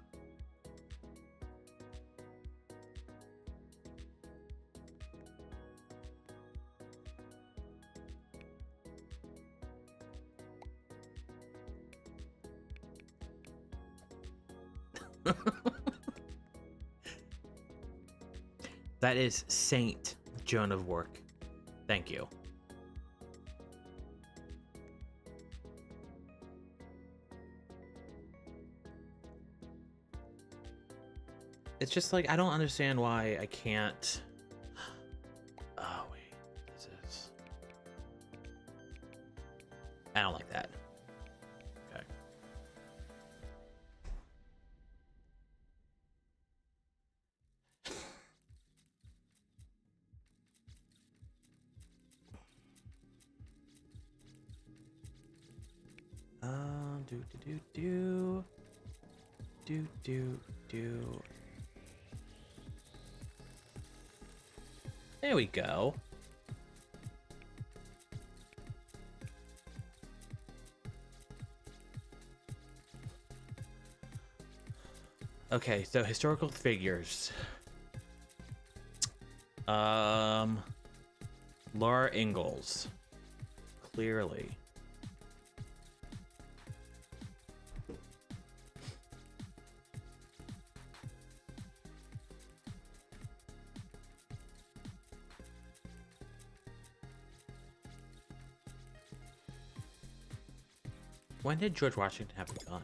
That is Saint Joan of Work. Thank you. It's just like, I don't understand why I can't... Oh, wait. This is... I don't like that. Okay. Do. There we go. Okay, so historical figures. Laura Ingalls. Clearly. When did George Washington have a gun?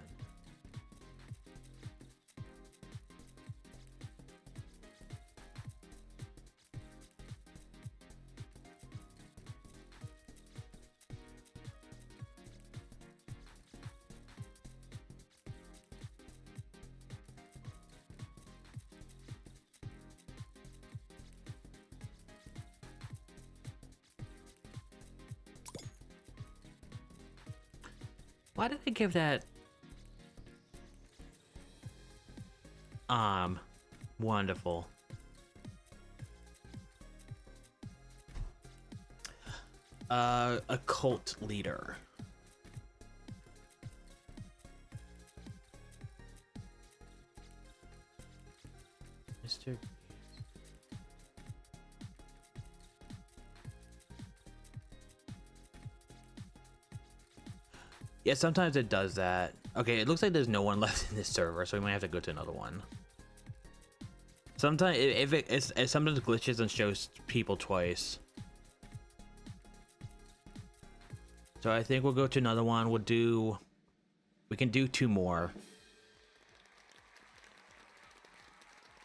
Why did I give that wonderful. A cult leader. Mr. Yeah, sometimes it does that. Okay, it looks like there's no one left in this server, so we might have to go to another one. Sometimes it sometimes glitches and shows people twice. So I think we'll go to another one. We can do 2 more.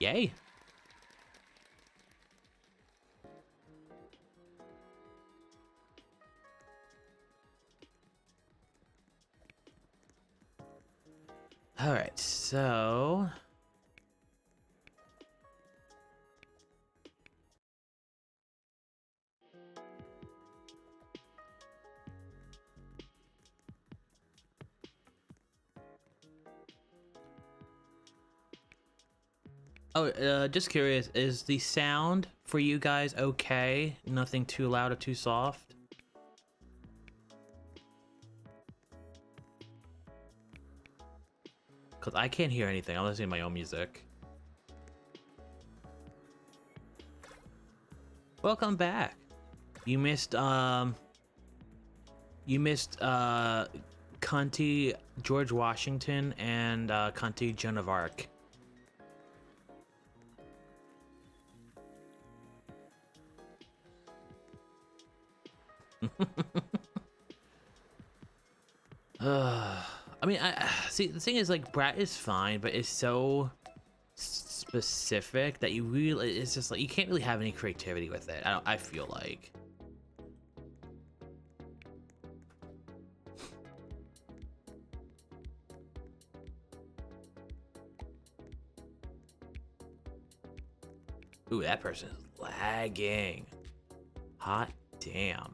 Yay. All right, so just curious, is the sound for you guys okay? Nothing too loud or too soft? Because I can't hear anything. I'm listening to my own music. Welcome back. You missed Cunty George Washington and Cunty Joan of Arc. I mean, I see. The thing is, like, Brat is fine, but it's so specific that it's just like you can't really have any creativity with it. I feel like. Ooh, that person is lagging. Hot damn.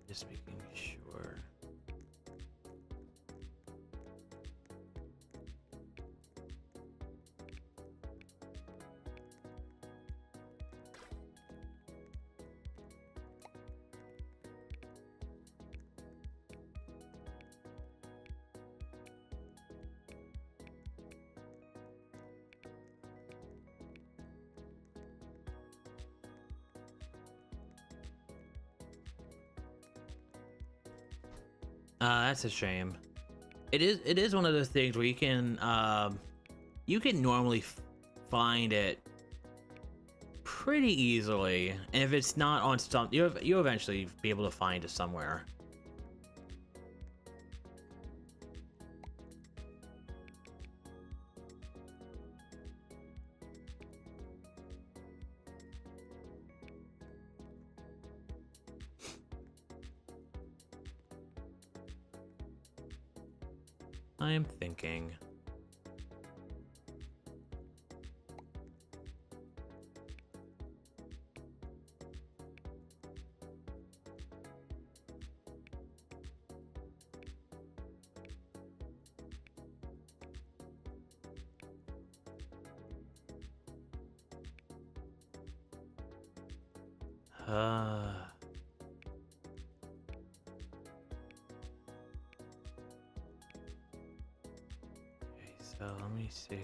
Just making sure. That's a shame. It is one of those things where you can normally find it pretty easily, and if it's not on some, you'll eventually be able to find it somewhere. I am thinking. Okay, so let me see.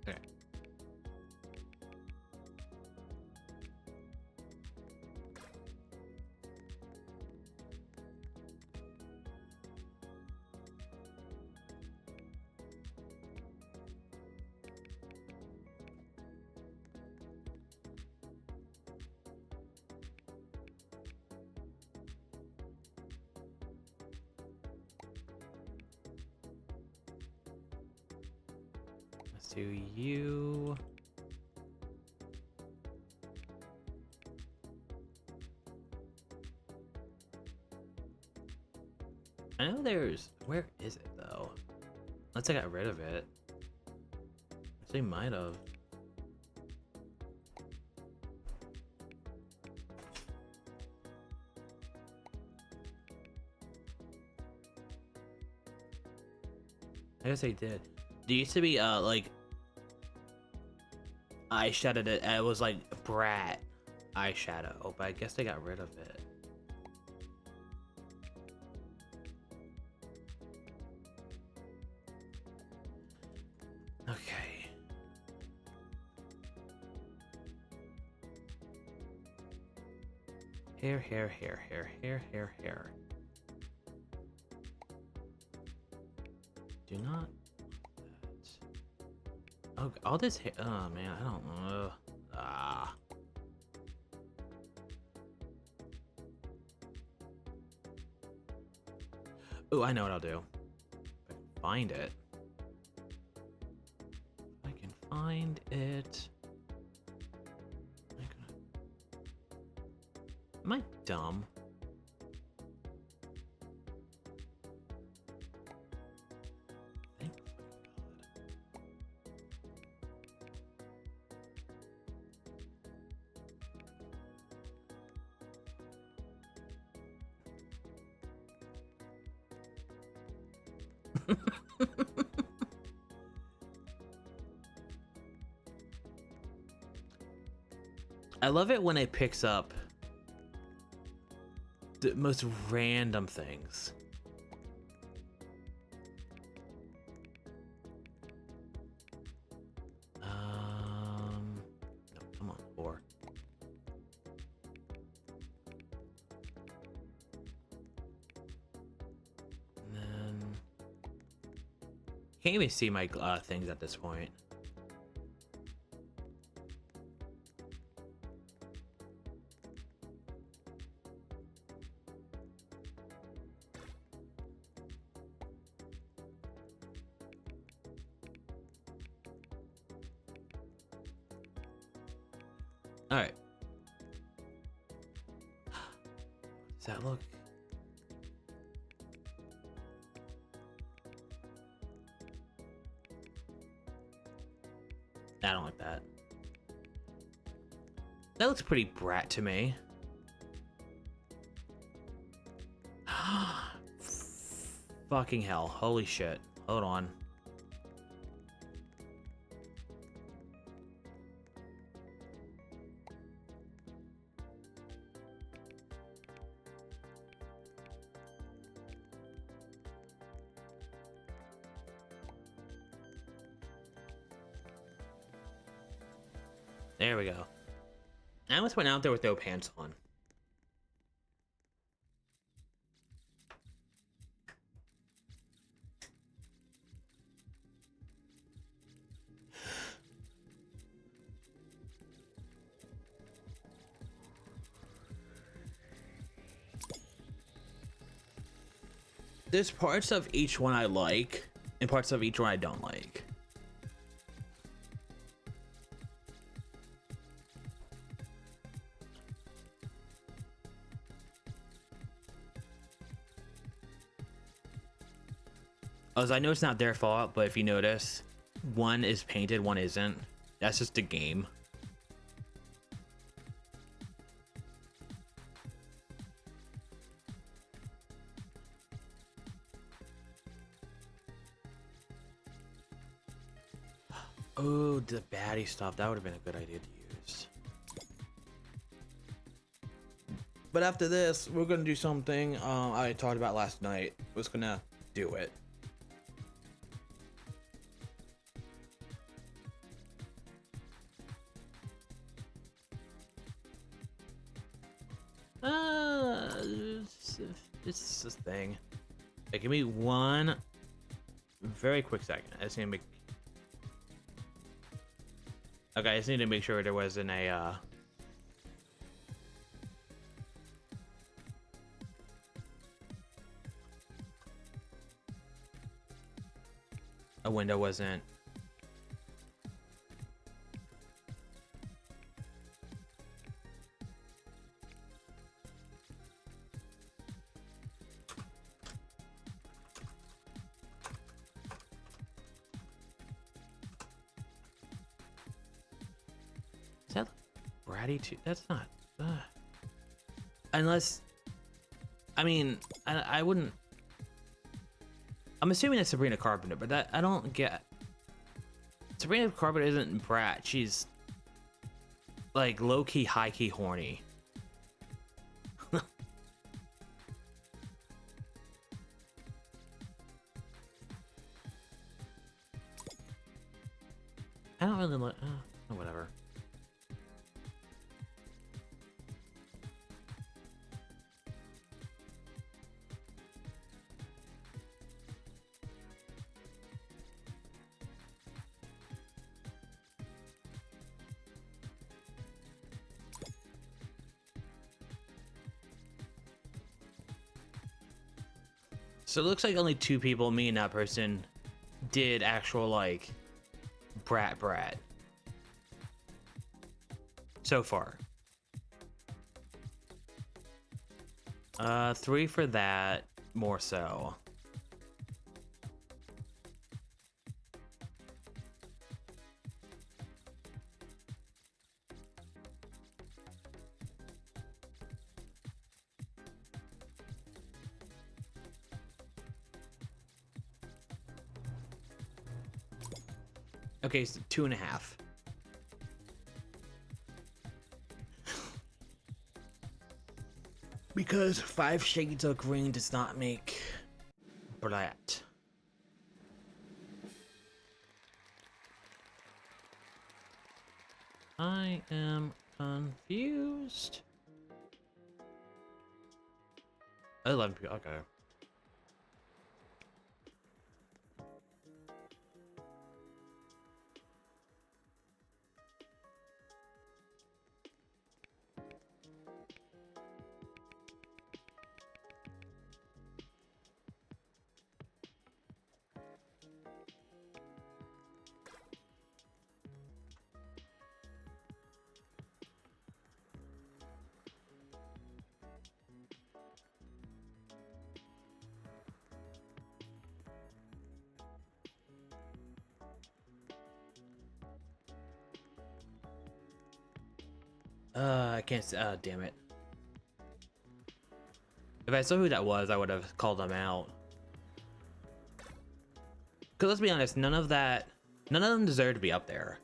Okay. Let's do you. I know where is it though? Unless I got rid of it. They might have. I guess they did. There used to be like eyeshadow that it was like Brat eyeshadow, but I guess they got rid of it. Okay. Hair. Do not. Oh, all this hair. Oh man, I don't know. Ah. Oh, I know what I'll do. If I can find it. If I can find it. Am I dumb? Thank God. I love it when it picks up the most random things. No, come on, 4. And then can't even see my things at this point. All right. Does that look? I don't like that. That looks pretty brat to me. Fucking hell. Holy shit. Hold on. There we go. I almost went out there with no pants on. There's parts of each one I like, and parts of each one I don't like. As I know it's not their fault, but if you notice, one is painted, one isn't. That's just the game. Oh, the baddie stuff. That would have been a good idea to use. But after this, we're gonna do something I talked about last night. Was gonna do it. It's this thing. Hey, give me one very quick second. I just need to make. Okay, I just need to make sure there wasn't a window wasn't. Is that bratty too? That's not. Unless, I mean, I wouldn't. I'm assuming it's Sabrina Carpenter, but that I don't get. Sabrina Carpenter isn't brat. She's like low key, high key horny. I don't really like. Whatever. So it looks like only 2 people, me and that person, did actual, like, brat. So far. 3 for that, more so. Okay, so 2.5. Because 5 shades of green does not make brat. I am confused. 11 people, okay. I can't see. Damn it. If I saw who that was, I would have called them out. Because let's be honest, none of them deserve to be up there.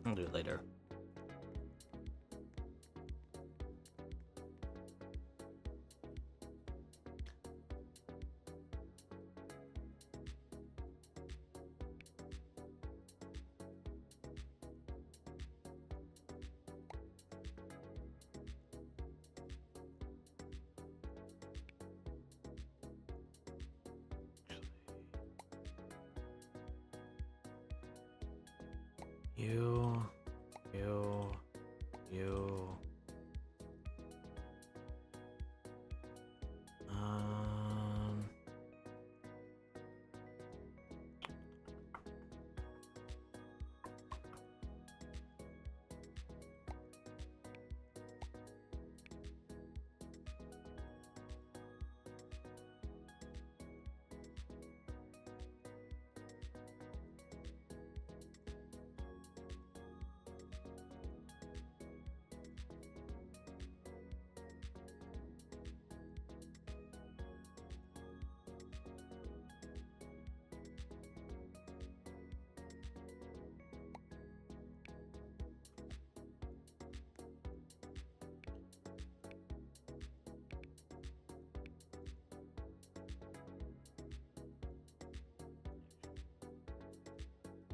I'll do it later. You.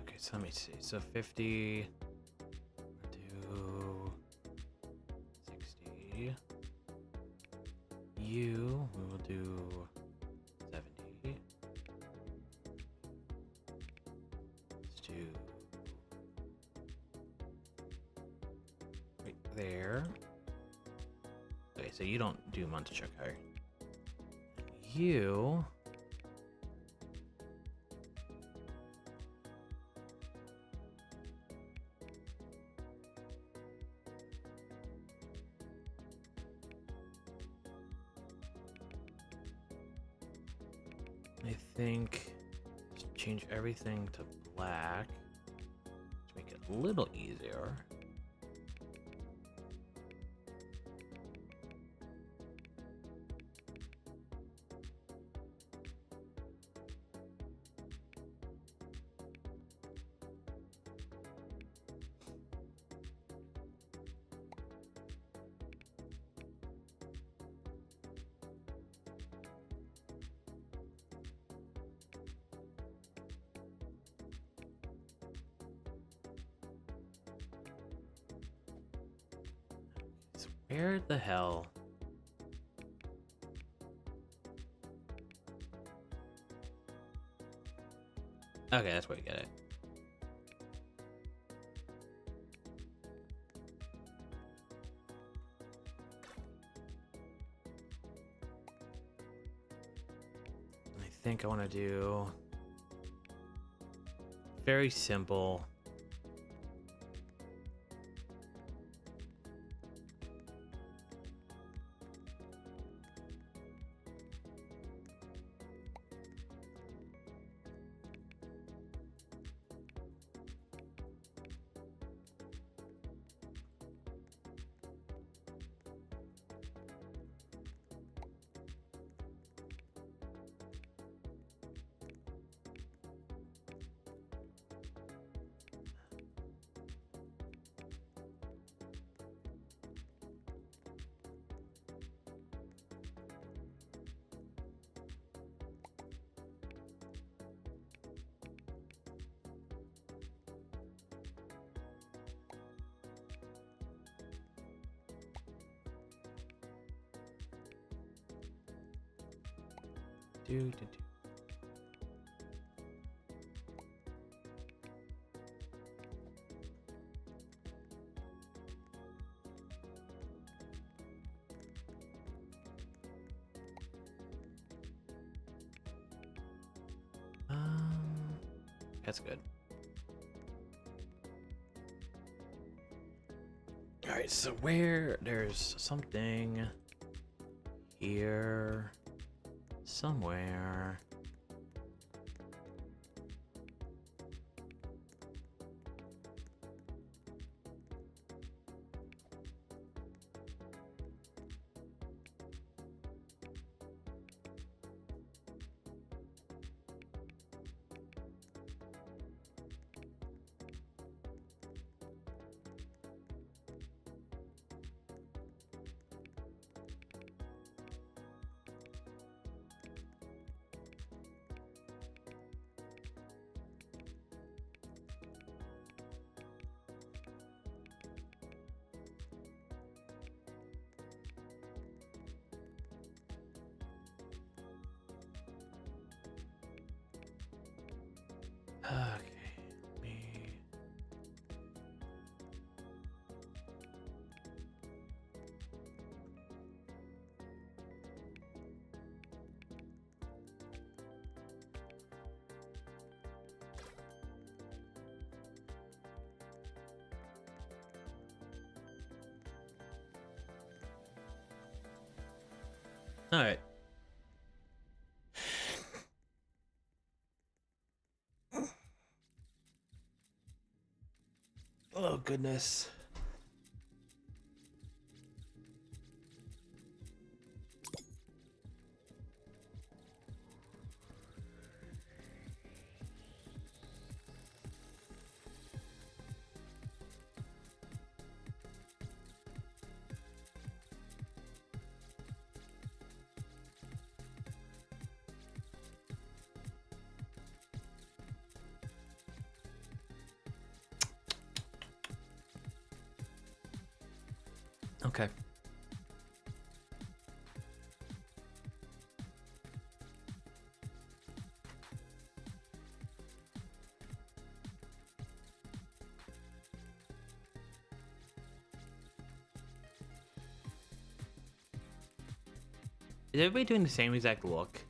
Okay, so let me see. So 50 to 60. You, we will do 70. Let's do right there. Okay, so you don't do Munch, okay. You. I think just change everything to black to make it a little easier. Where the hell? Okay, that's where you get it. I think I want to do very simple. Do. That's good. All right, so there's something here somewhere. Okay. All right. Oh goodness. Okay. Is everybody doing the same exact look?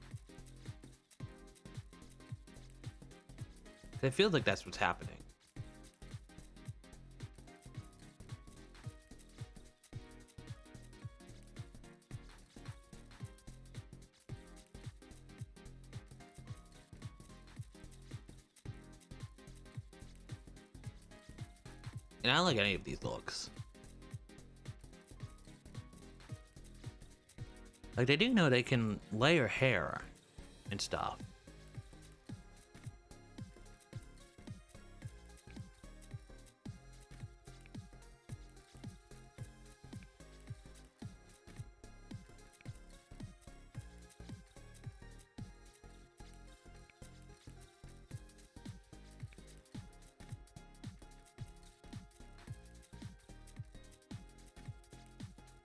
It feels like that's what's happening. And I don't like any of these looks. Like, they do know they can layer hair and stuff.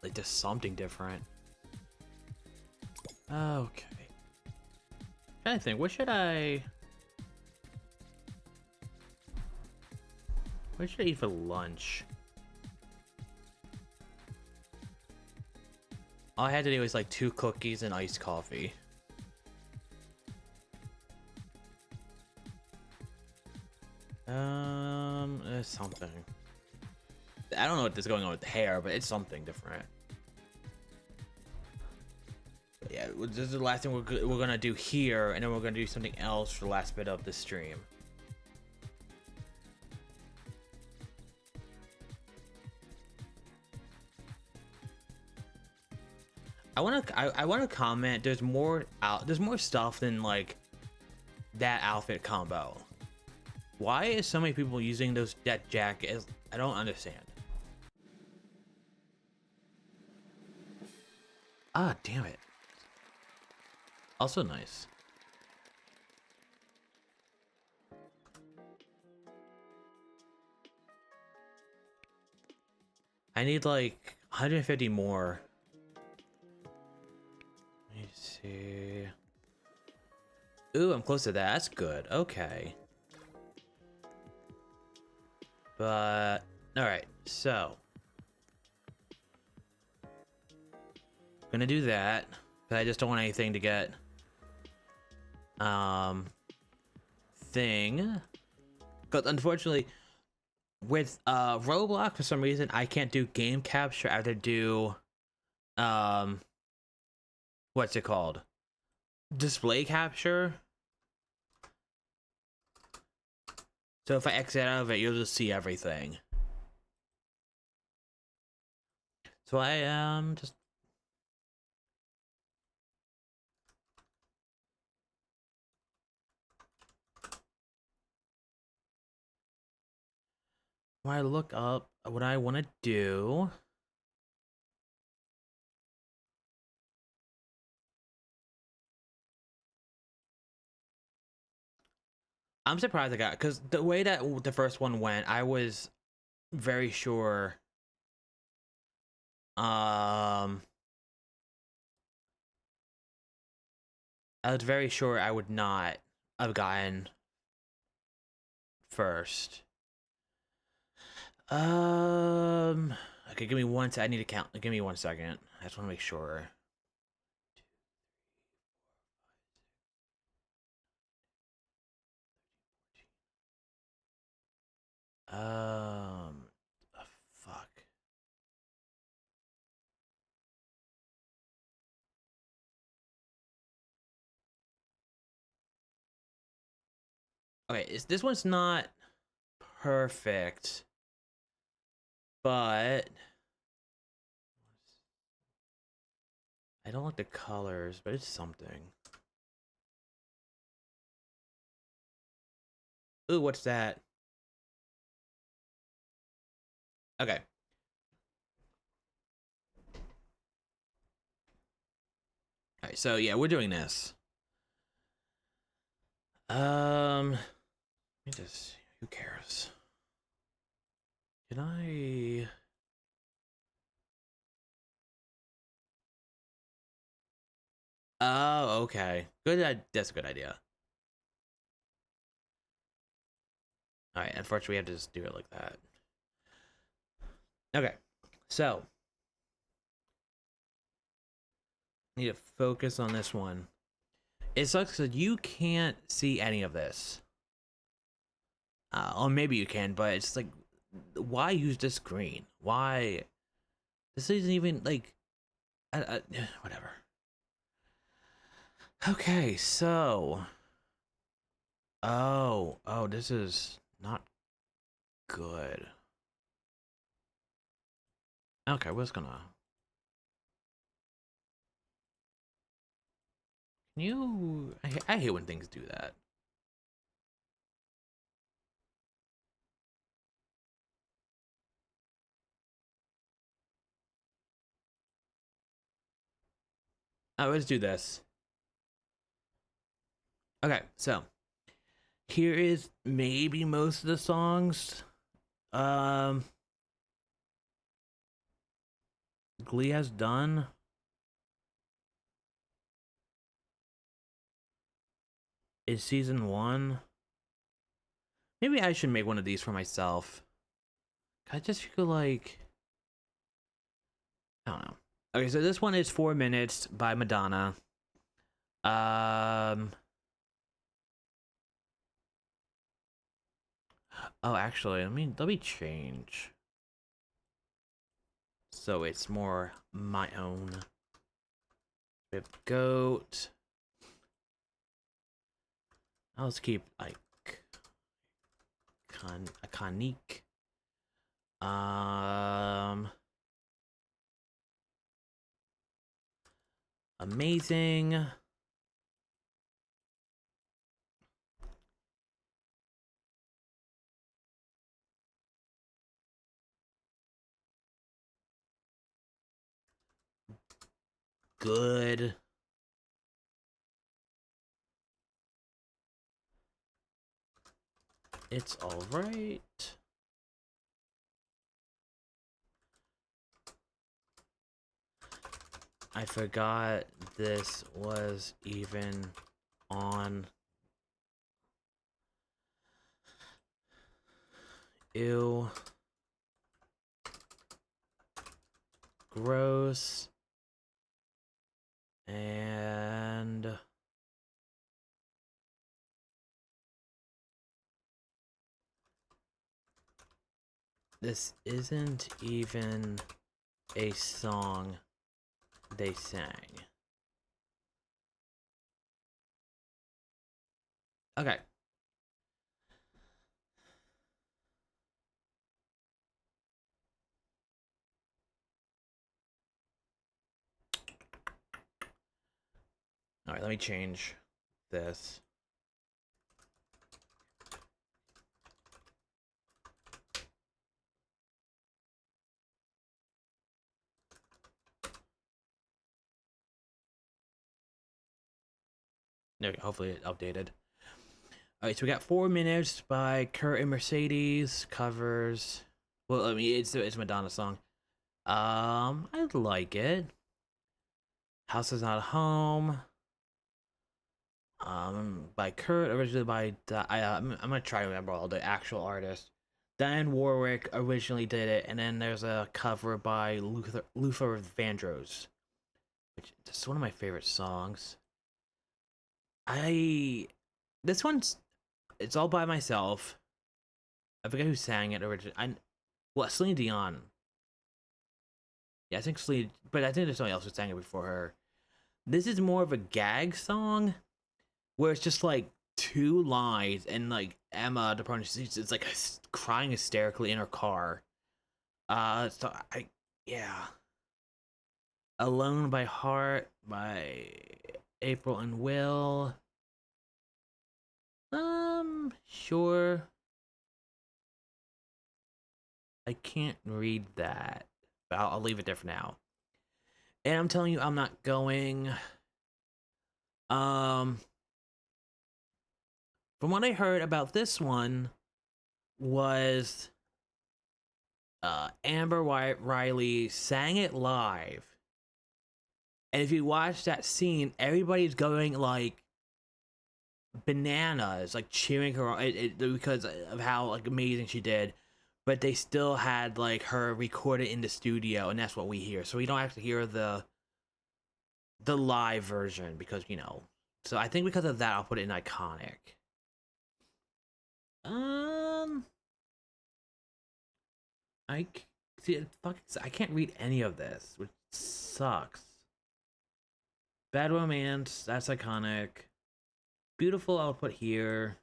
like just something different. Okay. Trying to think, what should I eat for lunch? All I had to do was like 2 cookies and iced coffee. There's something. I don't know what is going on with the hair, but it's something different. But yeah, this is the last thing we're gonna do here, and then we're gonna do something else for the last bit of the stream. I wanna comment. There's more stuff than like that outfit combo. Why is so many people using that jacket? I don't understand. Ah, damn it. Also nice. I need like 150 more. Let me see. Ooh, I'm close to that. That's good. Okay. But all right, so gonna do that, but I just don't want anything to get thing. Because unfortunately, with Roblox, for some reason, I can't do game capture. I have to do what's it called? Display capture. So if I exit out of it, you'll just see everything. So I am just when I look up what I want to do. I'm surprised I got, because the way that the first one went, I was very sure I was very sure I would not have gotten first. Okay, give me one I need to count. Give me 1 second. I just want to make sure. Fuck. Okay, this one's not perfect, but I don't like the colors, but it's something. Ooh, what's that? Okay. Alright, so yeah, we're doing this. Let me just, who cares? Can I? Oh, okay. Good. That's a good idea. All right. Unfortunately, we have to just do it like that. Okay. So, need to focus on this one. It sucks that you can't see any of this. Or maybe you can, but it's like, why use this screen? Why? This isn't even like, whatever. Okay, so. Oh, this is not good. Okay, we're just gonna. Can you? I hate when things do that. Oh, let's do this. Okay, so here is maybe most of the songs. Glee has done. Is season 1. Maybe I should make one of these for myself. I just feel like, I don't know. Okay, so this one is 4 Minutes by Madonna. Oh, actually, let me change. So it's more my own. With goat. Let's keep like iconic. Amazing. Good. It's all right. I forgot this was even on. Ew. Gross. And this isn't even a song they sang. Okay. All right, let me change this. There we go. Hopefully it updated. All right, so we got 4 Minutes by Kurt and Mercedes covers. Well, I mean, it's a Madonna song. I like it. House is Not Home. By Kurt, originally by I'm gonna try to remember all the actual artists. Diane Warwick originally did it, and then there's a cover by Luther Vandross, which is one of my favorite songs. This one's it's all by myself. I forget who sang it originally. Celine Dion. Yeah, I think Celine, but I think there's somebody else who sang it before her. This is more of a gag song, where it's just like 2 lines, and like Emma, the partner, it's like crying hysterically in her car. So yeah. Alone by Heart by April and Will. Sure. I can't read that, but I'll leave it there for now. And I'm telling you, I'm not going. From what I heard about this one, was Amber Riley sang it live, and if you watch that scene, everybody's going like bananas, like cheering her on because of how like amazing she did. But they still had like her recorded in the studio, and that's what we hear. So we don't actually hear the live version because So I think because of that, I'll put it in iconic. I see. I can't read any of this, which sucks. Bad Romance, that's iconic. Beautiful, I'll put here.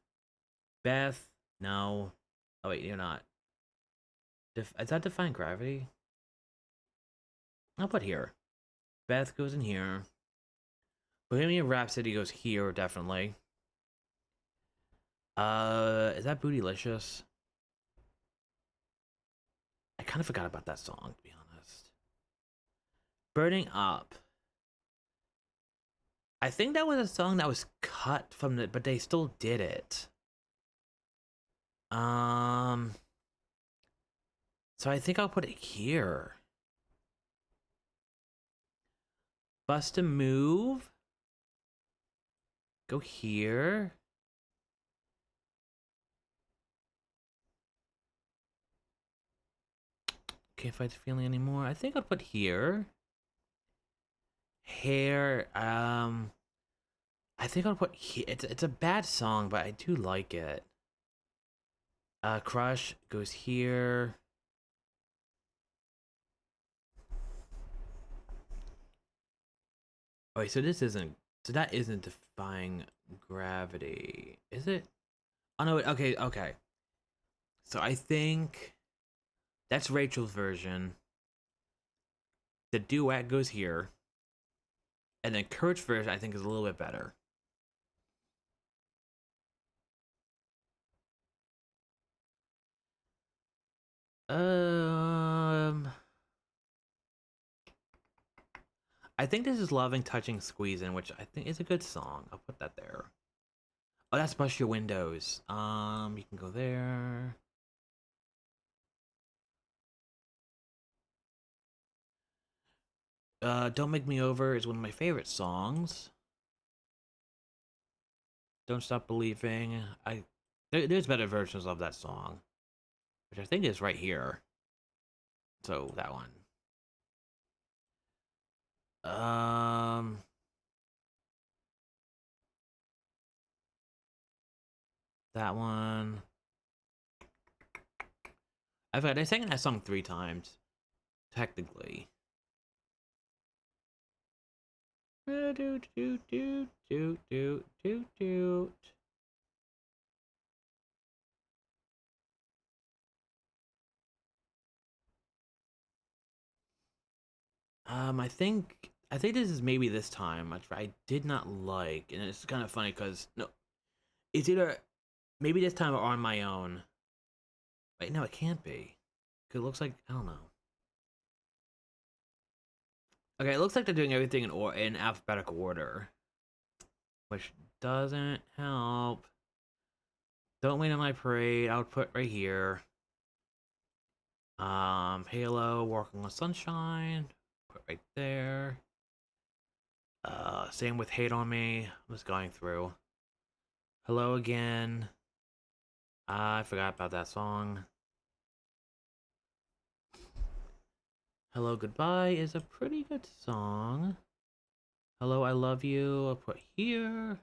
Beth, no. Oh wait, you're not. Is that Defying Gravity? I'll put here. Beth goes in here. Bohemian Rhapsody goes here, definitely. Is that Bootylicious? I kind of forgot about that song, to be honest. Burning Up. I think that was a song that was cut from the, but they still did it. So I think I'll put it here. Bust a move. Go here. Can't fight the feeling anymore. I think I'll put here. Hair. I think I'll put here. It's a bad song, but I do like it. Crush goes here. Oh, wait, so this isn't. So that isn't defying gravity, is it? Oh no. Okay. Okay. So I think that's Rachel's version. The duet goes here, and then Kurt's version I think is a little bit better. Um, I think this is Loving, Touching, Squeezing, which I think is a good song. I'll put that there. Oh, that's Bust Your Windows. You can go there. Don't Make Me Over is one of my favorite songs. Don't Stop Believing. There's better versions of that song, which I think is right here. So that one. Um, that one. I sang that song 3 times, technically. Do do do do do do do. I think this is maybe this time, which I did not like, and it's kind of funny because no, it's either maybe this time or On My Own. Wait, no, it can't be. 'Cause it looks like I don't know. Okay, it looks like they're doing everything in alphabetical order, which doesn't help. Don't Wait on My Parade. I would put right here. Halo, Walking on Sunshine. Put right there. Same with Hate on Me. I'm just going through. Hello Again. I forgot about that song. Hello Goodbye is a pretty good song. Hello I Love You. I'll put here.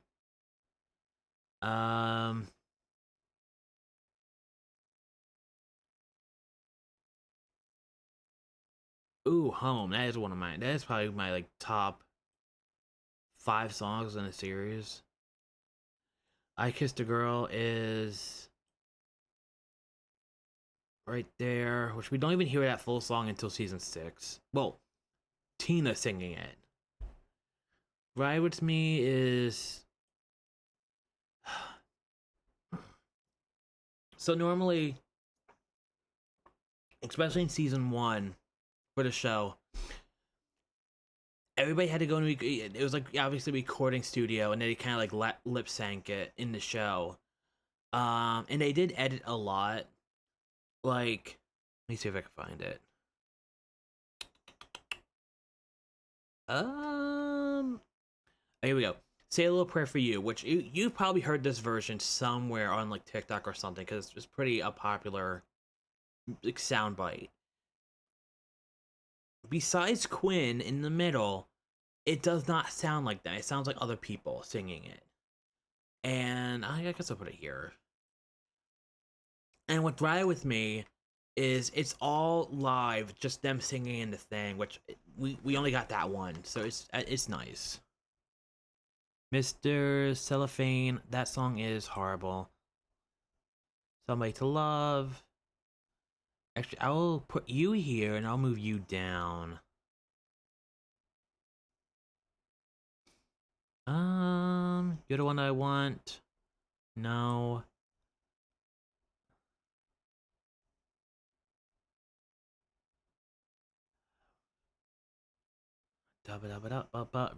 Ooh, Home. That is one of mine. That is probably my like top 5 songs in the series. I Kissed a Girl is right there, which we don't even hear that full song until season 6. Well, Tina singing it. Ride With Me is so normally, especially in season 1 for the show, everybody had to go into it was like obviously recording studio, and they kind of like lip sync it in the show. And they did edit a lot. Like, let me see if I can find it. Here we go. Say a Little Prayer for You, which you probably heard this version somewhere on like TikTok or something because it's pretty a popular like soundbite. Besides Quinn in the middle, it does not sound like that. It sounds like other people singing it. And I guess I'll put it here. And what Ride With Me is it's all live, just them singing in the thing, which we only got that one, so it's nice. Mr. Cellophane, that song is horrible. Somebody to Love. Actually, I will put you here and I'll move you down. You're the one I want. No.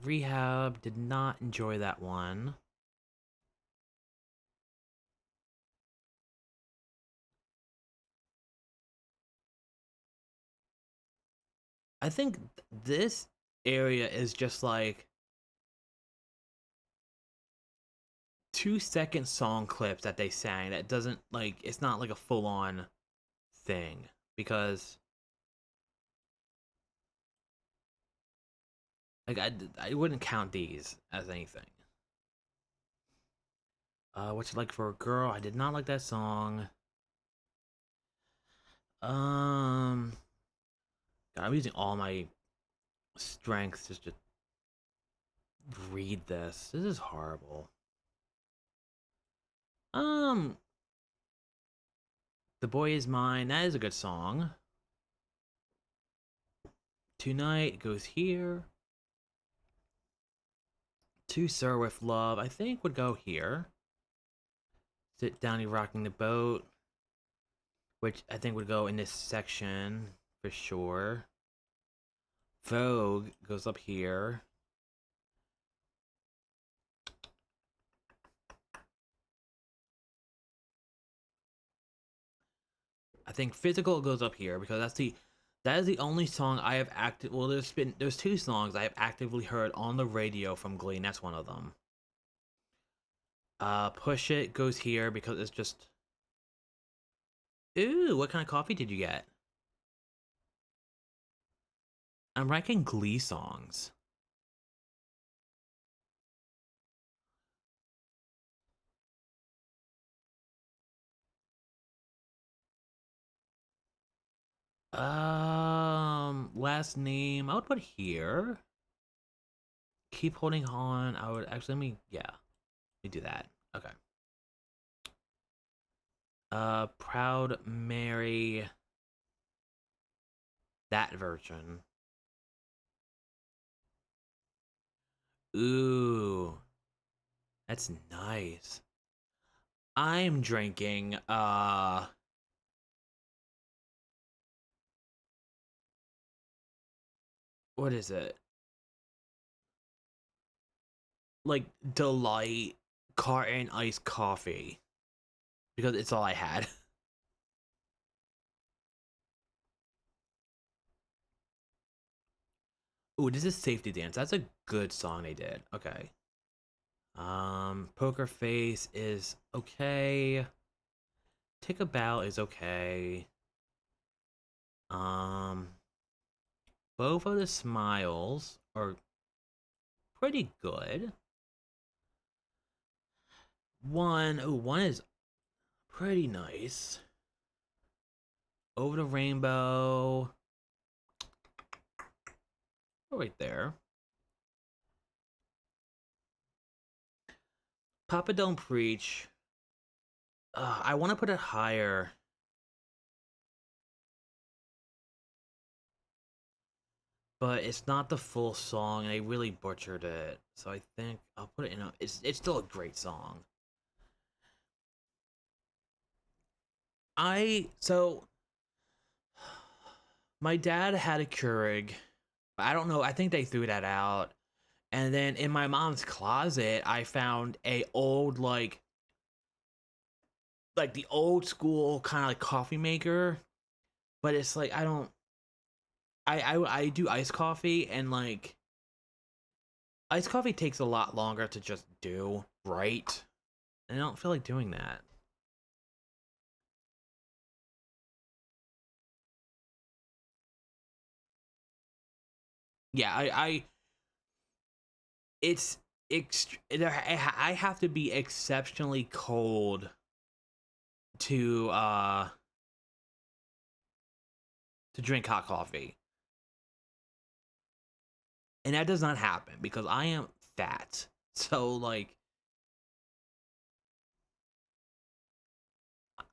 Rehab, did not enjoy that one. I think this area is just like 2 second song clips that they sang that doesn't like it's not like a full on thing because like I wouldn't count these as anything. What's it like for a girl? I did not like that song. Um, God, I'm using all my strength just to read this. This is horrible. Um, The Boy Is Mine. That is a good song. Tonight goes here. To Sir with Love, I think would go here. Sit Down, You Rocking the Boat, which I think would go in this section for sure. Vogue goes up here. I think Physical goes up here because that is the only song I have acted. Well, there's two songs I have actively heard on the radio from Glee, and that's one of them. Push It goes here because it's just. Ooh, what kind of coffee did you get? I'm ranking Glee songs. Last name I would put here. Keep holding on. I would actually let me do that. Okay. Proud Mary. That version. Ooh, that's nice. I'm drinking what is it? Like Delight carton iced coffee because it's all I had. Ooh, this is Safety Dance. That's a good song they did. Okay. Poker Face is okay. Take a Bow is okay. Um, both of the Smiles are pretty good. One is pretty nice. Over the Rainbow, right there. Papa Don't Preach. I want to put it higher. But it's not the full song, and they really butchered it. So I think I'll put it in. It's still a great song. So my dad had a Keurig. I don't know. I think they threw that out. And then in my mom's closet, I found a old like the old school kind of like coffee maker. But it's like I don't. I do iced coffee and like iced coffee takes a lot longer to just do right. And I don't feel like doing that. Yeah, I it's I have to be exceptionally cold to to drink hot coffee. And that does not happen because I am fat. So like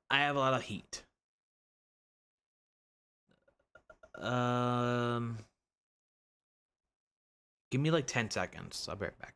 I have a lot of heat. Um Give me like 10 seconds. I'll be right back.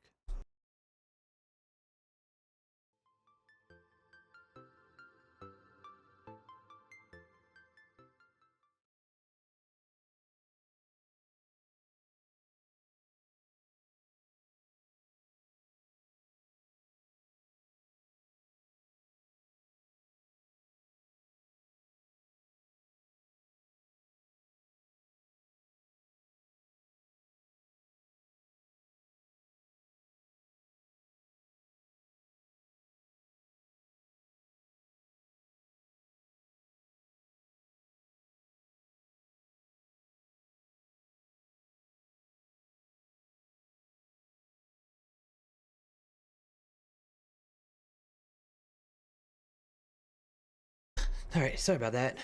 All right, sorry about that.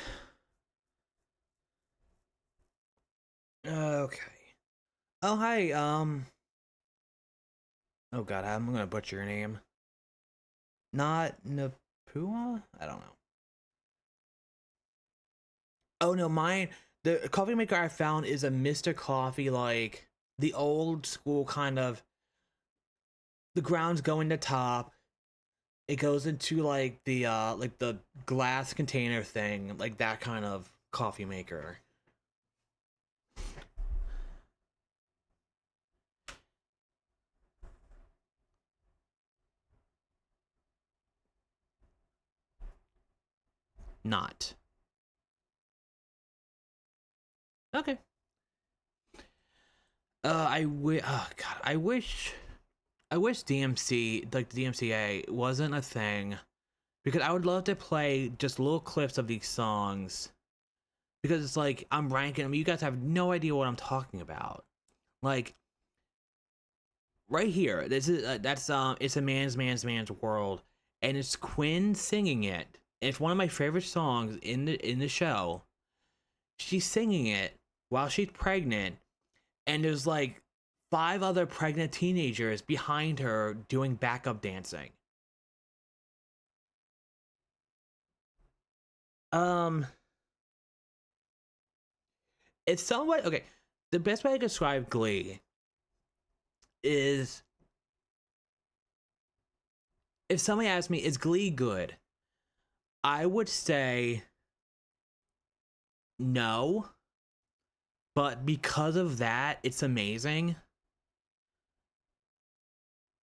Okay. Oh, hi. Oh God, I'm gonna butcher your name. Not Napua? I don't know. Oh no, mine. The coffee maker I found is a Mr. Coffee, like the old school kind of. The grounds go in the top. It goes into like the glass container thing, like that kind of coffee maker. Not. Okay. Oh God, I wish DMC, like the DMCA, wasn't a thing because I would love to play just little clips of these songs because it's like I'm ranking them. You guys have no idea what I'm talking about. Like right here, this is that's it's a man's world, and it's Quinn singing it. It's one of my favorite songs in the show. She's singing it while she's pregnant, and there's like five other pregnant teenagers behind her doing backup dancing. Um, it's somewhat okay. The best way to describe Glee is if somebody asked me, "Is Glee good?" I would say no, but because of that, it's amazing.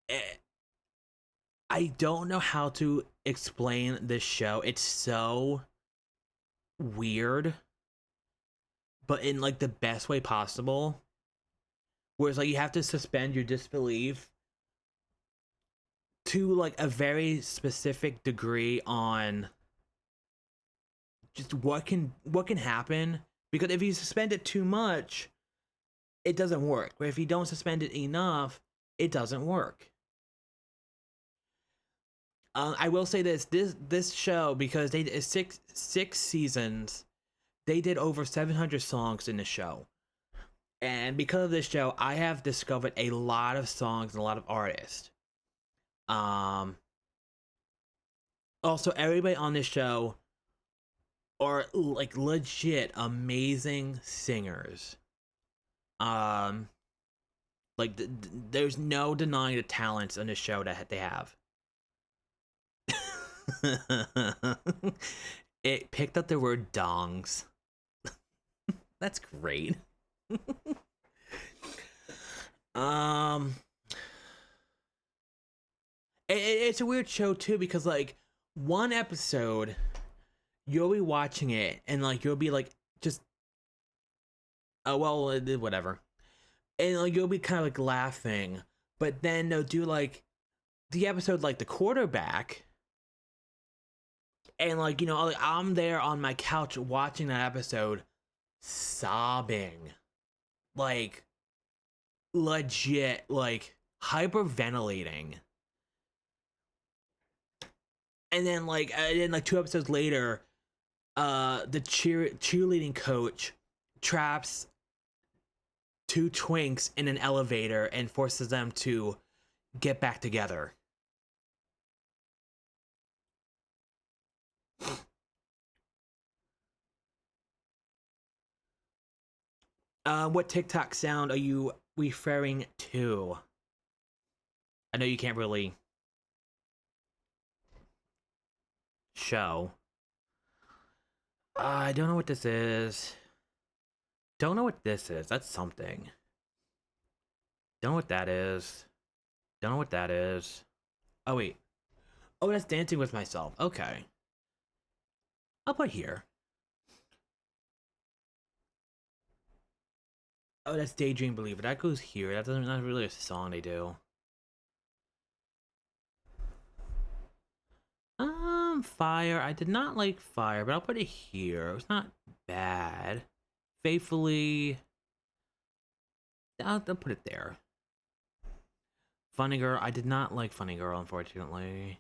Eh, I don't know how to explain this show. It's so weird, but in like the best way possible. Whereas like you have to suspend your disbelief to like a very specific degree on just what can happen, because if you suspend it too much it doesn't work, but if you don't suspend it enough it doesn't work. I will say this show, because they did six seasons, they did over 700 songs in the show, and because of this show I have discovered a lot of songs and a lot of artists. um Also, everybody on this show are like legit amazing singers. um like there's no denying the talents on this show that they have. It picked up the word dongs. That's great. um it's a weird show too, because like one episode you'll be watching it and like you'll be like just oh well whatever, and like you'll be kind of like laughing, but then they'll do like the episode like the quarterback, and like like, I'm there on my couch watching that episode sobbing, like legit, like hyperventilating. And then like two episodes later the cheerleading coach traps two twinks in an elevator and forces them to get back together. What TikTok sound are you referring to? I know you can't really show. I don't know what this is. Don't know what this is. That's something. Don't know what that is. Don't know what that is. Oh, wait. Oh, that's Dancing with Myself. Okay. I'll put here. Oh, that's Daydream Believer. That goes here. That doesn't, not really a song they do. Fire. I did not like Fire, but I'll put it here. It was not bad. Faithfully. I'll put it there. Funny Girl. I did not like Funny Girl, unfortunately.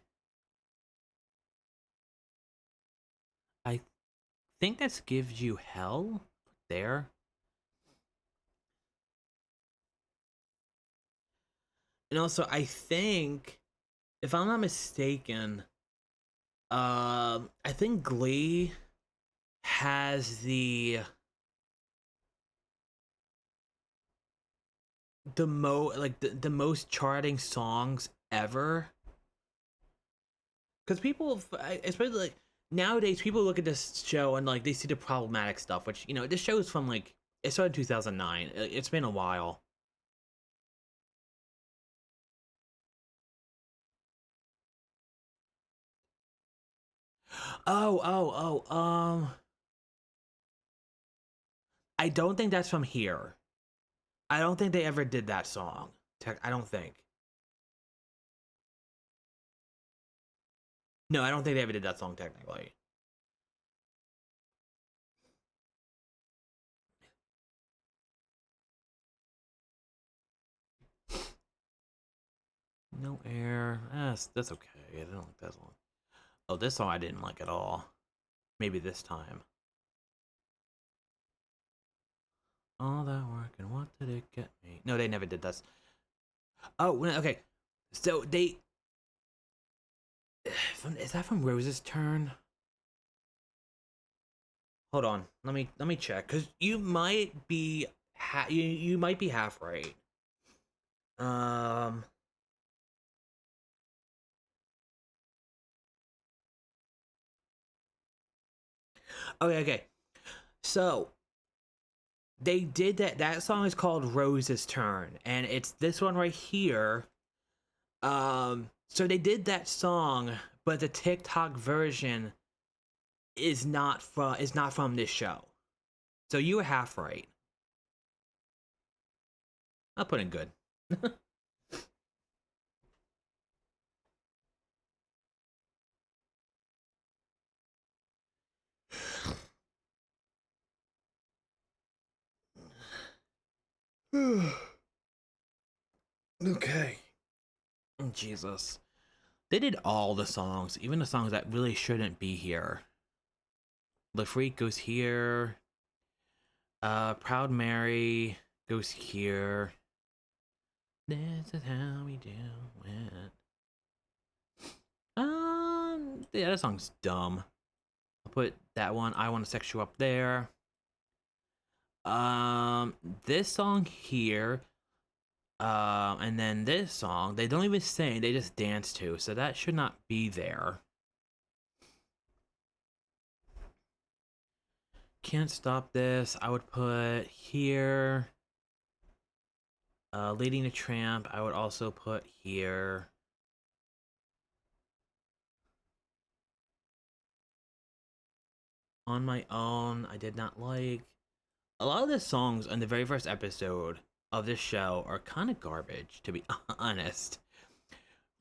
I think this gives you hell there. And also, I think, if I'm not mistaken, I think Glee has the most charting songs ever. Because people, especially like nowadays, people look at this show and like they see the problematic stuff, which this show is from like it started in 2009. It's been a while. I don't think that's from here. I don't think they ever did that song. I don't think. No, I don't think they ever did that song technically. No air. That's okay. I don't like that song. Oh, this song I didn't like at all. Maybe this time. All that work and what did it get me? No, they never did this. Oh, okay. So they is that from Rose's Turn? Hold on. Let me check cuz you might be you might be half right. Um okay. So, they did that song is called Rose's Turn and it's this one right here. So they did that song, but the TikTok version is not from this show. So you were half right. I'll put in good. Okay. Jesus. They did all the songs, even the songs that really shouldn't be here. The Freak goes here. Proud Mary goes here. This is how we do it. Yeah, that song's dumb. I'll put that one. I want to sex you up there. Um, this song here. And then this song, they don't even sing, they just dance to, so that should not be there. Can't stop this. I would put here. Leading a Tramp, I would also put here. On My Own, I did not like. A lot of the songs on the very first episode of this show are kind of garbage, to be honest.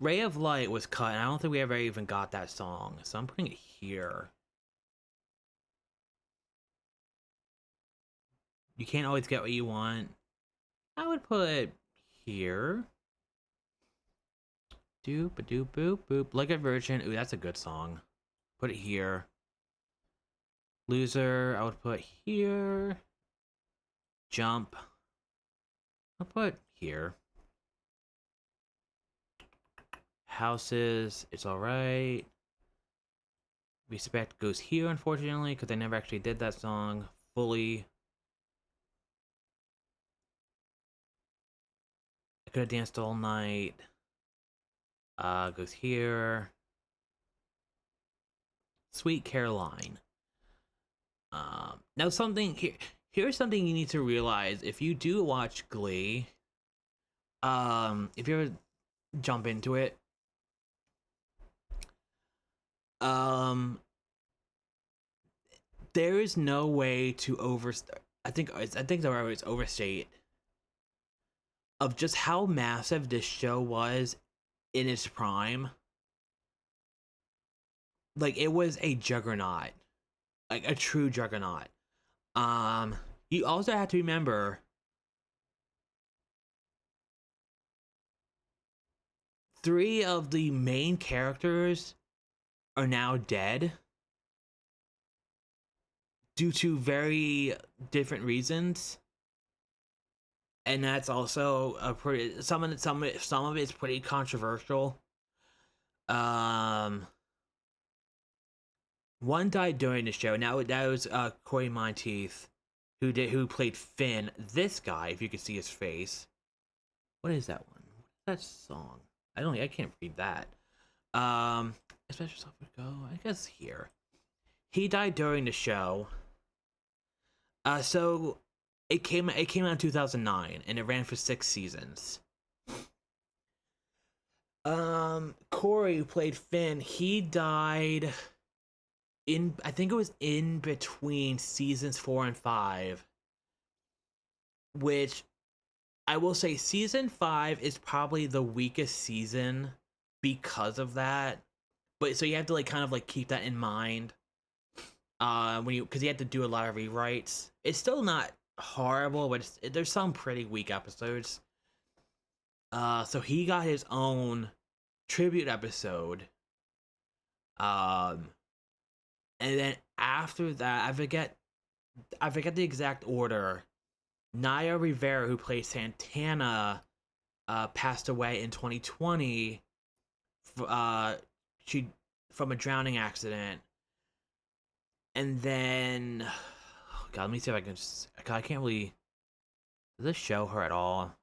Ray of Light was cut, and I don't think we ever even got that song, so I'm putting it here. You can't always get what you want. I would put here. Doop a doop boop boop. Like a Virgin. Ooh, that's a good song. Put it here. Loser, I would put here. Jump. I'll put here. Houses, it's alright. Respect goes here, unfortunately, because I never actually did that song fully. I could have danced all night. Goes here. Sweet Caroline. Now something here. Here's something you need to realize if you do watch Glee. If you ever jump into it, um, there is no way to I think the right word is overstate of just how massive this show was in its prime. Like it was a juggernaut, like a true juggernaut. Um, you also have to remember three of the main characters are now dead. due to very different reasons, and that's also a pretty some of it's pretty controversial. Um, One died during the show. Now that was Corey Monteith, who played Finn. This guy, if you could see his face, what is that one? What's that song? I can't read that. Special stuff would go. I guess here. He died during the show. So it came out in 2009 and it ran for 6 seasons. Corey, who played Finn, he died I think it was in between seasons 4 and 5, which I will say season 5 is probably the weakest season because of that. But so you have to like kind of like keep that in mind. Because you had to do a lot of rewrites. It's still not horrible, but there's some pretty weak episodes. So he got his own tribute episode. And then after that, I forget the exact order. Naya Rivera, who plays Santana, passed away in 2020. She from a drowning accident. And then, oh God, let me see if I can. I can't really. Does this show her at all?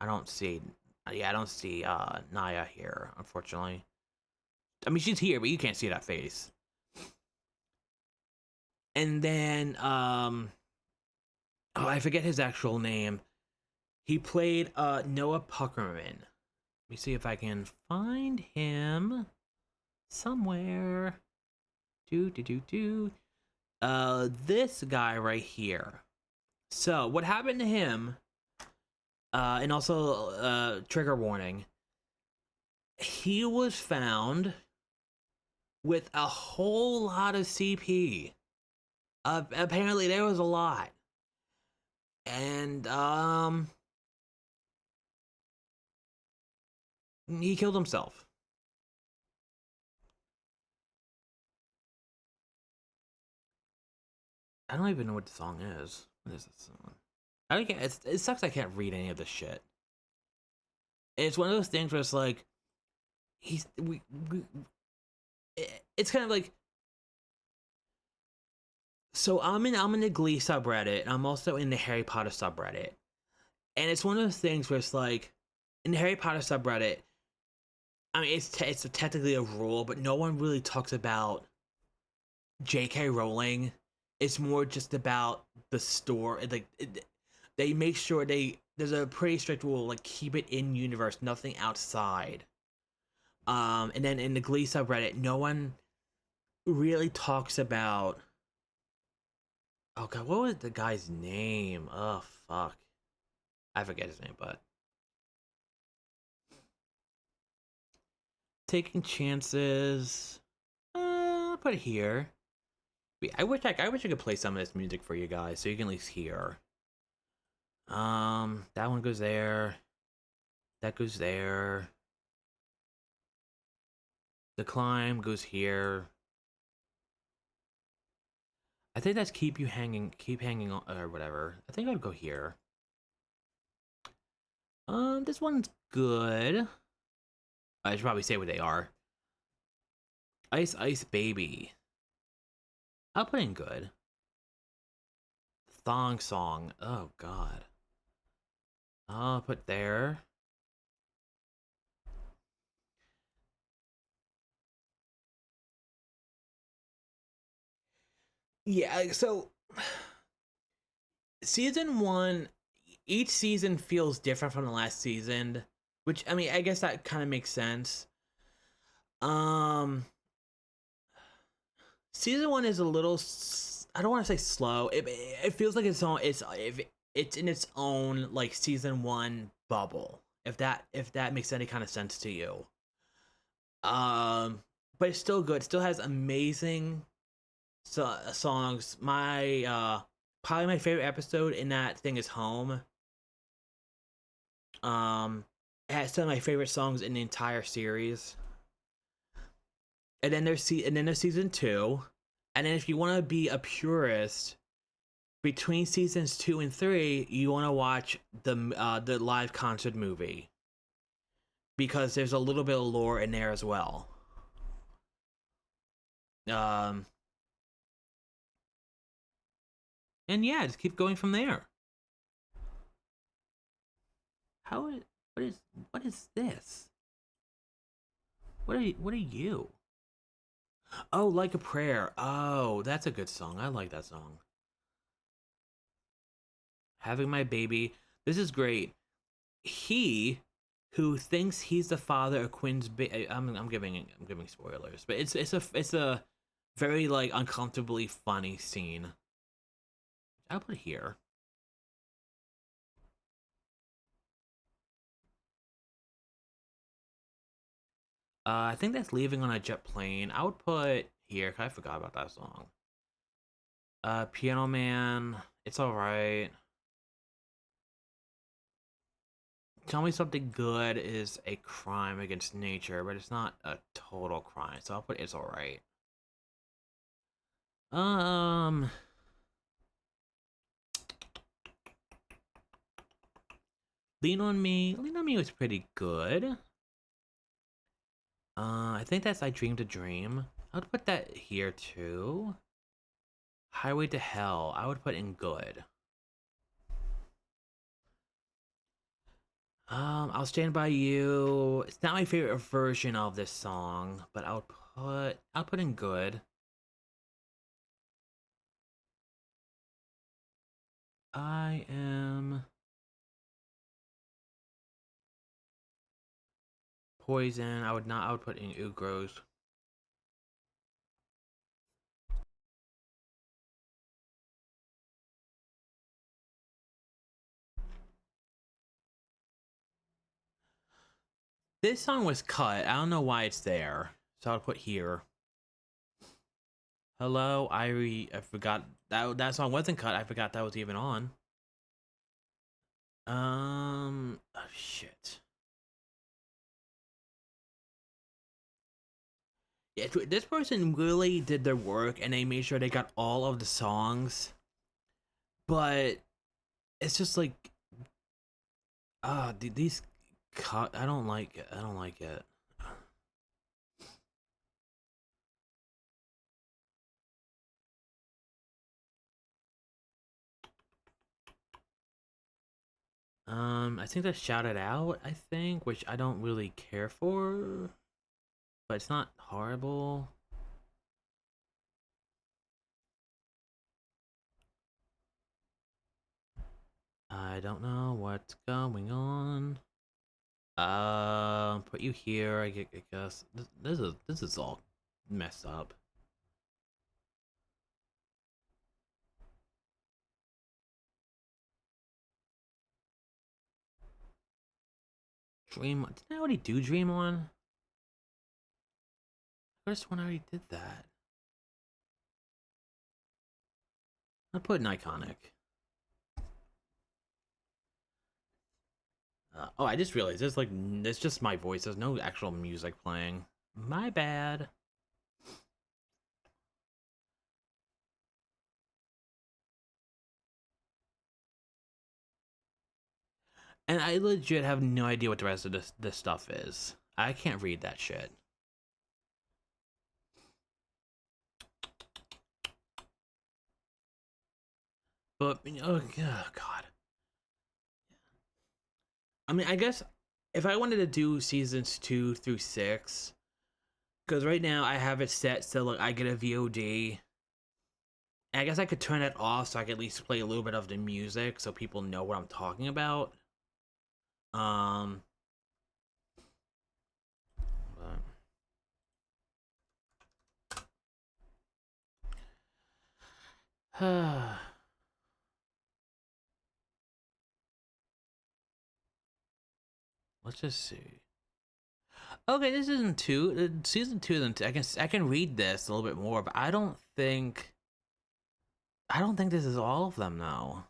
I don't see. Yeah, I don't see Naya here, unfortunately. I mean, she's here, but you can't see that face. And then, oh, I forget his actual name. He played Noah Puckerman. Let me see if I can find him somewhere. This guy right here. So what happened to him, and also trigger warning, he was found with a whole lot of CP. Apparently there was a lot. And he killed himself. I don't even know what the song is. What is this song? It sucks I can't read any of this shit. It's one of those things where it's like, it's kind of like, so I'm in the Glee subreddit, and I'm also in the Harry Potter subreddit. And it's one of those things where it's like, in the Harry Potter subreddit, I mean, it's technically a rule, but no one really talks about J.K. Rowling. It's more just about the store. They make sure there's a pretty strict rule, like keep it in universe, nothing outside. And then in the Glee subreddit, no one really talks about. Oh God, what was the guy's name? Oh fuck, I forget his name, but taking chances. I'll put it here. I wish I could play some of this music for you guys so you can at least hear. That one goes there. That goes there. The climb goes here. I think that's keep hanging on, or whatever. I think I would go here. This one's good. I should probably say what they are. Ice Ice Baby. I'll put in good. Thong Song. Oh God. I'll put there. Yeah, so season 1, each season feels different from the last season, which I mean, I guess that kind of makes sense. Season 1 is a little, I don't want to say slow. It feels like it's in its own like season 1 bubble. If that makes any kind of sense to you. But it's still good. It still has amazing songs. Probably my favorite episode in that thing is Home. It has some of my favorite songs in the entire series. And then there's season 2, And then if you want to be a purist, between seasons 2 and 3, you want to watch the live concert movie because there's a little bit of lore in there as well. Um, and yeah, just keep going from there. How is what is this? What are you? Oh, Like a Prayer. Oh, that's a good song. I like that song. Having My Baby. This is great. He who thinks he's the father of Quinn's I'm giving spoilers, but it's a very like uncomfortably funny scene. I'll put it here. I think that's Leaving on a Jet Plane. I would put here, 'cause I forgot about that song. Piano Man, it's alright. Tell Me Something Good is a crime against nature, but it's not a total crime, so I'll put it's alright. Um, Lean on Me. Lean on Me was pretty good. I think that's I Dreamed a Dream. I would put that here too. Highway to Hell, I would put in good. I'll Stand By You. It's not my favorite version of this song, but I'll put in good. I Am Poison. I would put in Ugros. This song was cut. I don't know why it's there. So I'll put here. Hello, I forgot that song wasn't cut. I forgot that was even on. Oh shit. Yeah, this person really did their work and they made sure they got all of the songs. But it's just like these cut. I don't like it. I don't like it. I think that's Shout It Out, I think, which I don't really care for, but it's not horrible. I don't know what's going on. Put you here. I guess this is all messed up. Dream. Did I already do Dream On? First one I already did that. I put an Iconic. Oh, I just realized there's like it's just my voice. There's no actual music playing. My bad. And I legit have no idea what the rest of this stuff is. I can't read that shit. But oh god. I mean, I guess if I wanted to do seasons 2 through 6, because right now I have it set so like I get a VOD. And I guess I could turn it off so I can at least play a little bit of the music so people know what I'm talking about. Um, but, let's just see. Okay, this isn't two. Season 2 then I can read this a little bit more, but I don't think this is all of them now.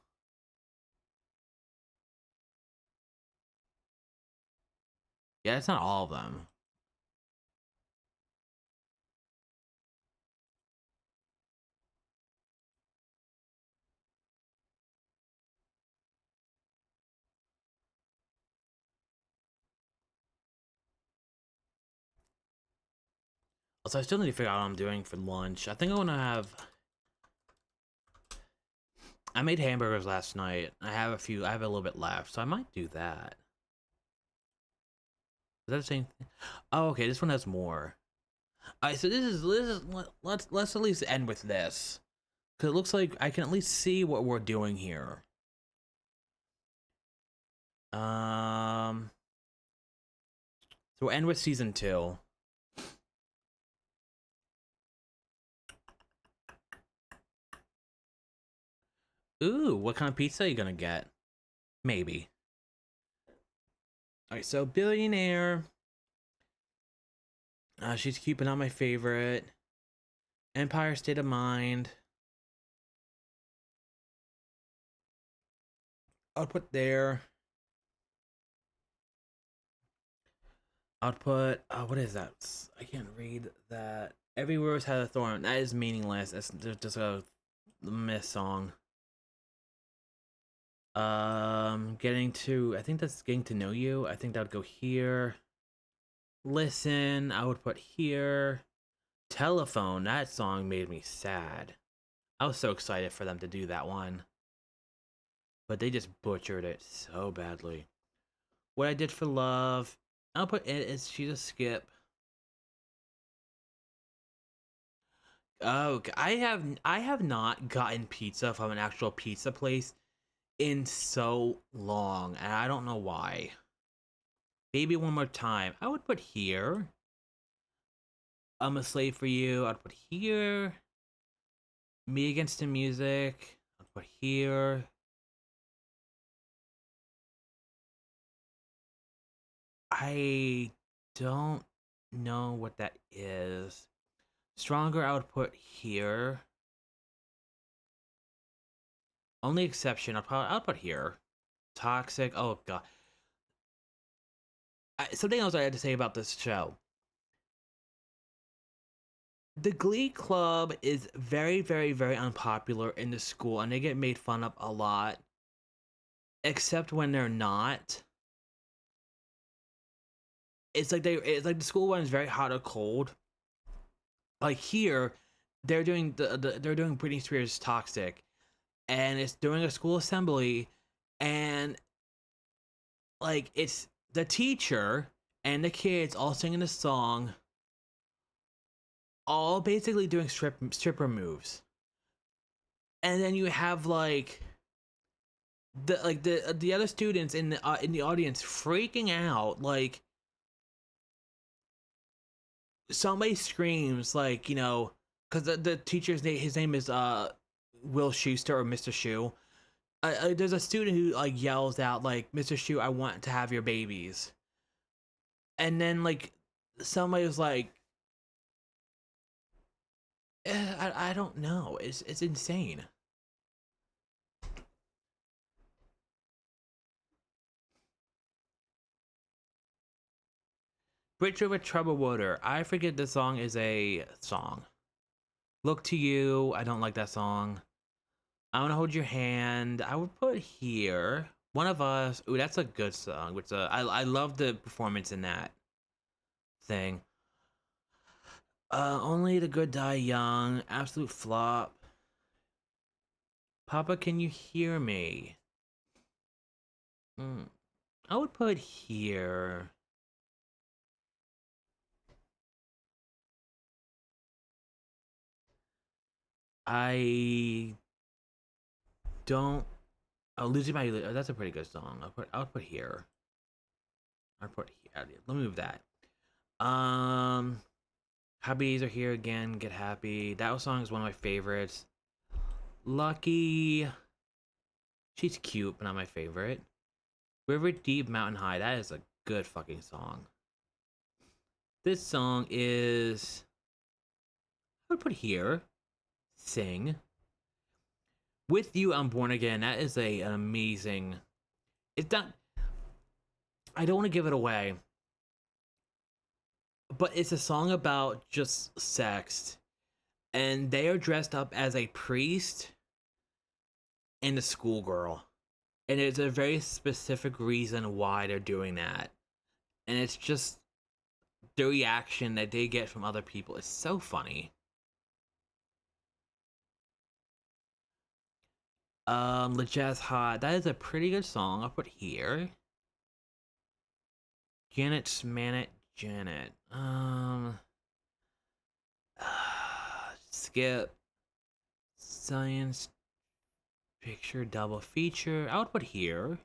Yeah, it's not all of them. Also, I still need to figure out what I'm doing for lunch. I think I want to have... I made hamburgers last night. I have a little bit left, so I might do that. Is that the same thing? Oh, okay, this one has more. Alright, so this is let's at least end with this. Cause it looks like I can at least see what we're doing here. So we'll end with season 2. Ooh, what kind of pizza are you gonna get? Maybe. Alright, so Billionaire. She's keeping on my favorite. Empire State of Mind. I'll put there. I'll put, what is that? I can't read that. Every rose has a thorn. That is meaningless. It's just a miss song. I think that's Getting to Know You. I think that would go here. Listen, I would put here. Telephone, that song made me sad. I was so excited for them to do that one. But they just butchered it so badly. What I Did for Love, I'll put it as she's a skip. Oh, I have not gotten pizza from an actual pizza place in so long, and I don't know why. Maybe one more time. I would put here. I'm a Slave for You. I'd put here. Me Against the Music. I'd put here. I don't know what that is. Stronger, I would put here. Only exception, I'll put here. Toxic, oh god. Something else I had to say about this show. The Glee Club is very, very, very unpopular in the school, and they get made fun of a lot. Except when they're not. It's like the school one is very hot or cold. Like here, they're doing they're doing Britney Spears' Toxic, and it's during a school assembly, and like it's the teacher and the kids all singing the song, all basically doing stripper moves, and then you have like the other students in the audience freaking out, like somebody screams like, you know, because the teacher's name, his name is Will Schuster or Mr. Shu. There's a student who like yells out like, "Mr. Shu, I want to have your babies," and then like somebody was like, I don't know, it's insane. Bridge Over Troubled Water. I forget the song is a song. Look to You. I don't like that song. I Want to Hold Your Hand. I would put here. One of Us. Ooh, that's a good song. Which I love the performance in that thing. Only the Good Die Young. Absolute flop. Papa, Can You Hear Me? I would put here. I don't. Losing My. That's a pretty good song. I'll put here. I'll put here. Let me move that. Happy Days Are Here Again. Get Happy. That song is one of my favorites. Lucky. She's cute, but not my favorite. River Deep, Mountain High. That is a good fucking song. This song is. I would put here. Sing. With You, I'm Born Again. That is an amazing. It's not. I don't want to give it away, but it's a song about just sex, and they are dressed up as a priest and a schoolgirl, and it's a very specific reason why they're doing that, and it's just the reaction that they get from other people is so funny. Le Jazz Hot, that is a pretty good song. I'll put here. Janet's Manet Janet. Skip. Science picture double feature. I would put here.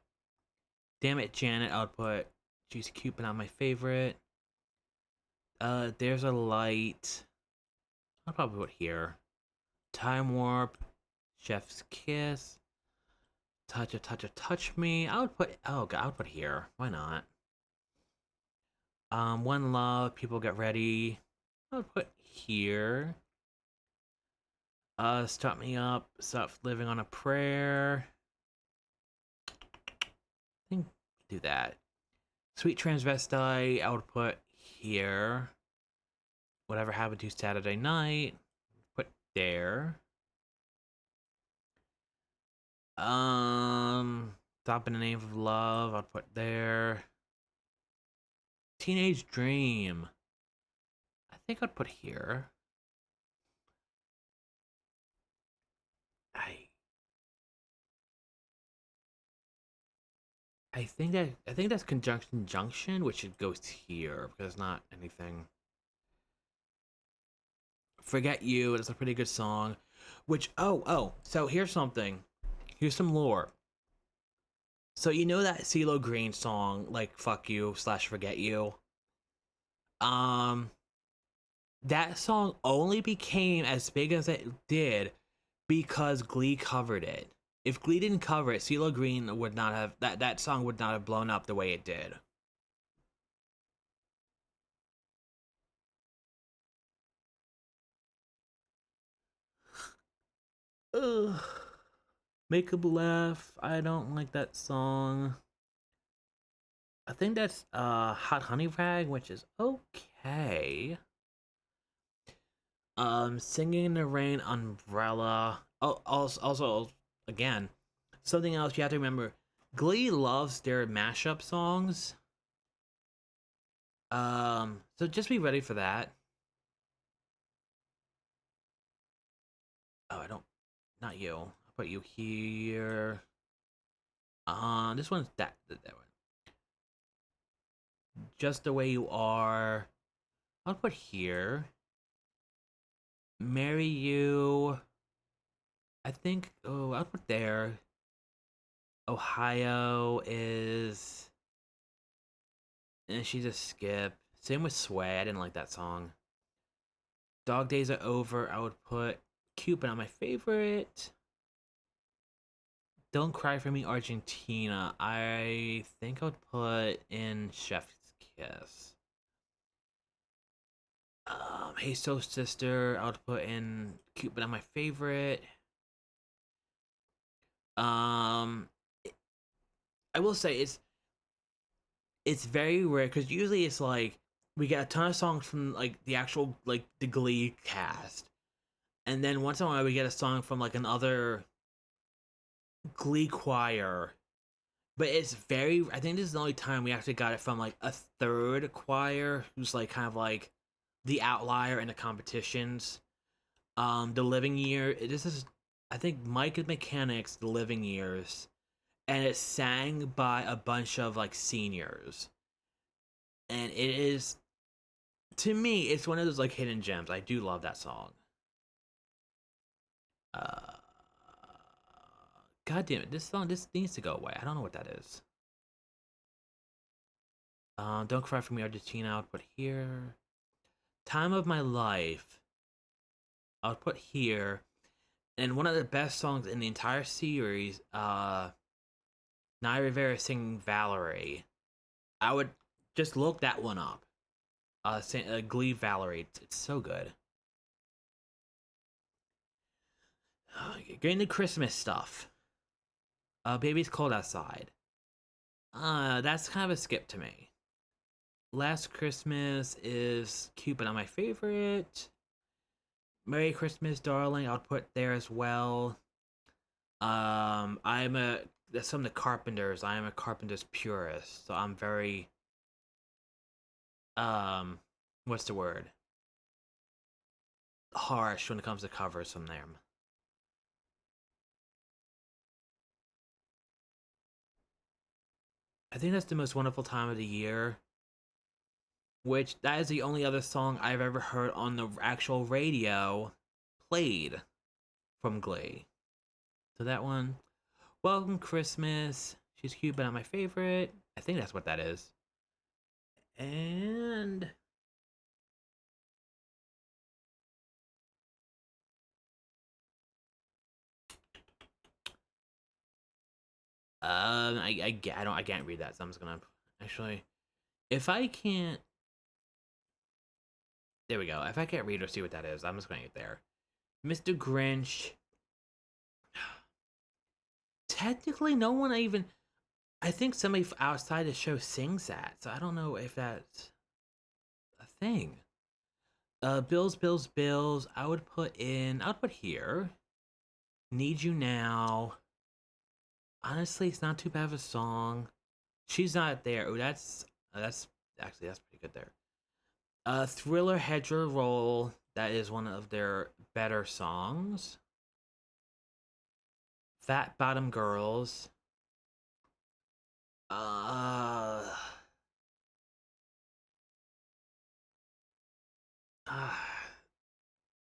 Damn it, Janet. I would put She's Cute but not my favorite. There's a light. I'll probably put here. Time Warp. Chef's Kiss. Touch Me. I would put, oh god, I would put here. Why not? One Love, People Get Ready. I would put here. Start Me Up, Stop Living on a Prayer. I think do that. Sweet Transvestite, I would put here. Whatever Happened to Saturday Night, put there. Stop in the Name of Love, I'd put there. Teenage Dream, I think I'd put here. I think that's Conjunction Junction, which it goes here because it's not anything. Forget You, it's a pretty good song. Which so here's something. Here's some lore. So you know that CeeLo Green song, like Fuck You / Forget You? That song only became as big as it did because Glee covered it. If Glee didn't cover it, CeeLo Green would not have that song would not have blown up the way it did. Ugh. Make 'em Laugh. I don't like that song. I think that's Hot Honey Rag, which is okay. Singing in the Rain, Umbrella. Oh, also again, something else you have to remember. Glee loves their mashup songs. So just be ready for that. Oh, I don't, not you. I'll put you here. This one's that one. Just the Way You Are. I'll put here. Marry You. I think. Oh, I'll put there. Ohio is. And she's a skip. Same with Sway. I didn't like that song. Dog Days Are Over. I would put Cute, but not my favorite. Don't Cry for Me, Argentina. I think I would put in Chef's Kiss. Hey So Sister. I would put in Cute, but not my favorite. Um, I will say it's very rare because usually it's like we get a ton of songs from like the actual like the Glee cast, and then once in a while we get a song from like another Glee choir. But it's very. I think this is the only time we actually got it from like a third choir who's like kind of like the outlier in the competitions. The Living Year. This is, I think, Mike and Mechanics, The Living Years, and it's sang by a bunch of like seniors, and it is, to me, it's one of those like hidden gems. I do love that song. Uh, God damn it, this song this needs to go away. I don't know what that is. Don't Cry for Me, Argentina. I'll put here. Time of My Life. I'll put here. And one of the best songs in the entire series, Naya Rivera singing Valerie. I would just look that one up. Glee Valerie. It's so good. Getting the Christmas stuff. Baby's Cold Outside. That's kind of a skip to me. Last Christmas is cute, but not my favorite. Merry Christmas, Darling. I'll put there as well. I'm a That's from the Carpenters. I am a Carpenters purist, so I'm very what's the word? Harsh when it comes to covers from them. I think that's the most wonderful time of the year. Which that is the only other song I've ever heard on the actual radio played from Glee. So that one, Welcome Christmas. She's cute, but not my favorite. I think that's what that is. And I can't read that, so I'm just gonna actually, if I can't, there we go. If I can't read or see what that is, I'm just gonna get there. Mr. Grinch. Technically, no one even. I think somebody outside the show sings that, so I don't know if that's a thing. Bills, Bills, Bills. I would put here. Need You Now. Honestly, it's not too bad of a song. She's Not There. Oh, that's actually that's pretty good there. Thriller Hedger Roll. That is one of their better songs. Fat Bottom Girls. Uh, uh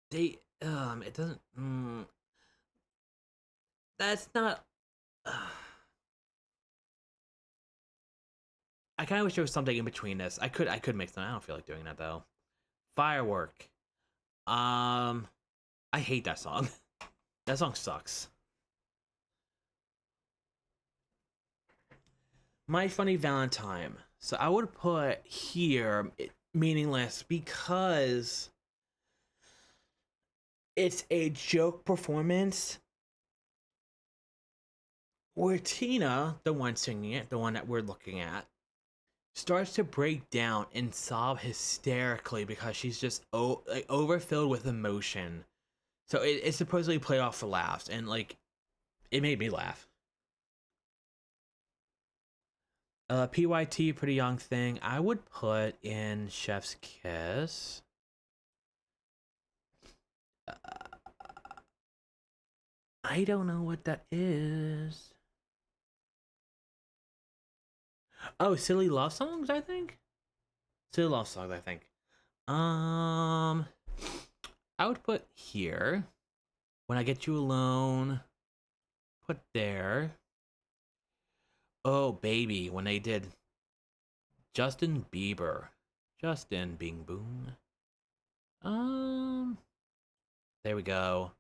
they it doesn't that's not I kind of wish there was something in between this. I could make something. I don't feel like doing that though. Firework. I hate that song. That song sucks. My Funny Valentine. So I would put here meaningless because it's a joke performance where Tina, the one singing it, the one that we're looking at, starts to break down and sob hysterically because she's just like overfilled with emotion. So it's supposedly played off for laughs, and like it made me laugh. PYT, Pretty Young Thing. I would put in Chef's Kiss. Uh, I don't know what that is. Oh, Silly Love Songs, I think. Silly Love Songs, I think. Um, I would put here. When I Get You Alone. Put there. Oh, Baby, when they did Justin Bieber. Justin Bing Boom. Um, there we go.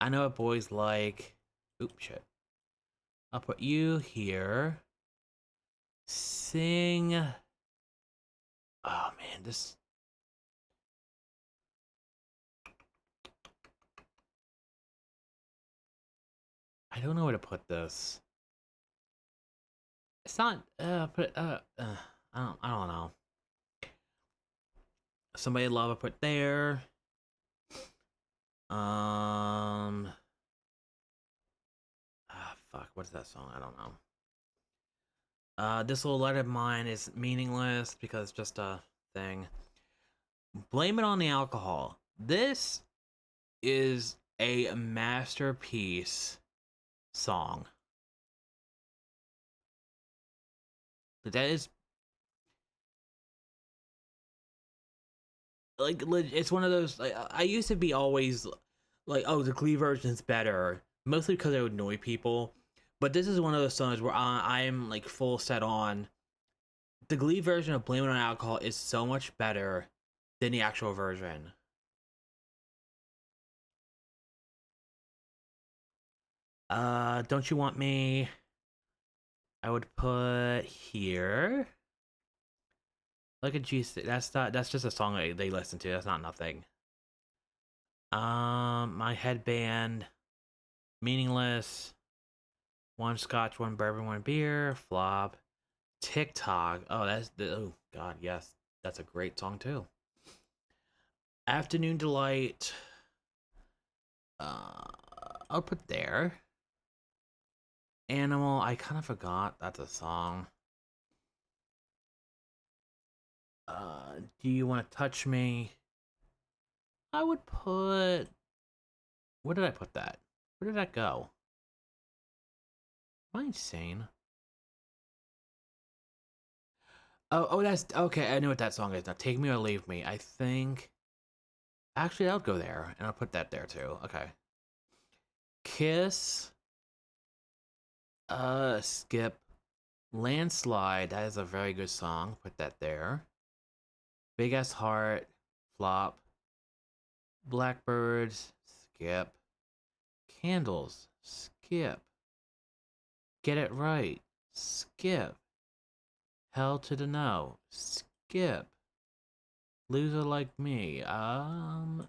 I Know What Boys Like. Oops, shit. I'll put you here. Sing. Oh man, this. I don't know where to put this. It's not. Put. I don't know. Somebody Love. I put there. Fuck. What's that song? I don't know. This Little Light of Mine is meaningless because it's just a thing. Blame It on the Alcohol. This is a masterpiece song. But that is like it's one of those like, I used to be always like, oh, the Glee version is better, mostly because it would annoy people. But this is one of those songs where I'm like full set on the Glee version of Blame It on Alcohol is so much better than the actual version. Don't You Want Me? I would put here. Look at G. That's not. That's just a song they listen to. That's not nothing. My Headband. Meaningless. One Scotch, one bourbon, one beer. Flop. TikTok. Oh, that's the. Oh God, yes, that's a great song too. Afternoon Delight. Uh, I'll put there. Animal. I kind of forgot that's a song. Do you want to touch me? I would put. Where did I put that? Where did that go? Am I insane? Oh, that's okay. I know what that song is now. Take Me or Leave Me. I think. Actually, I'll go there and I'll put that there too. Okay. Kiss. Skip. Landslide. That is a very good song. Put that there. Big Ass Heart. Flop. Blackbirds. Skip. Candles. Skip. Get It Right. Skip. Hell to the No. Skip. Loser Like Me. Bam.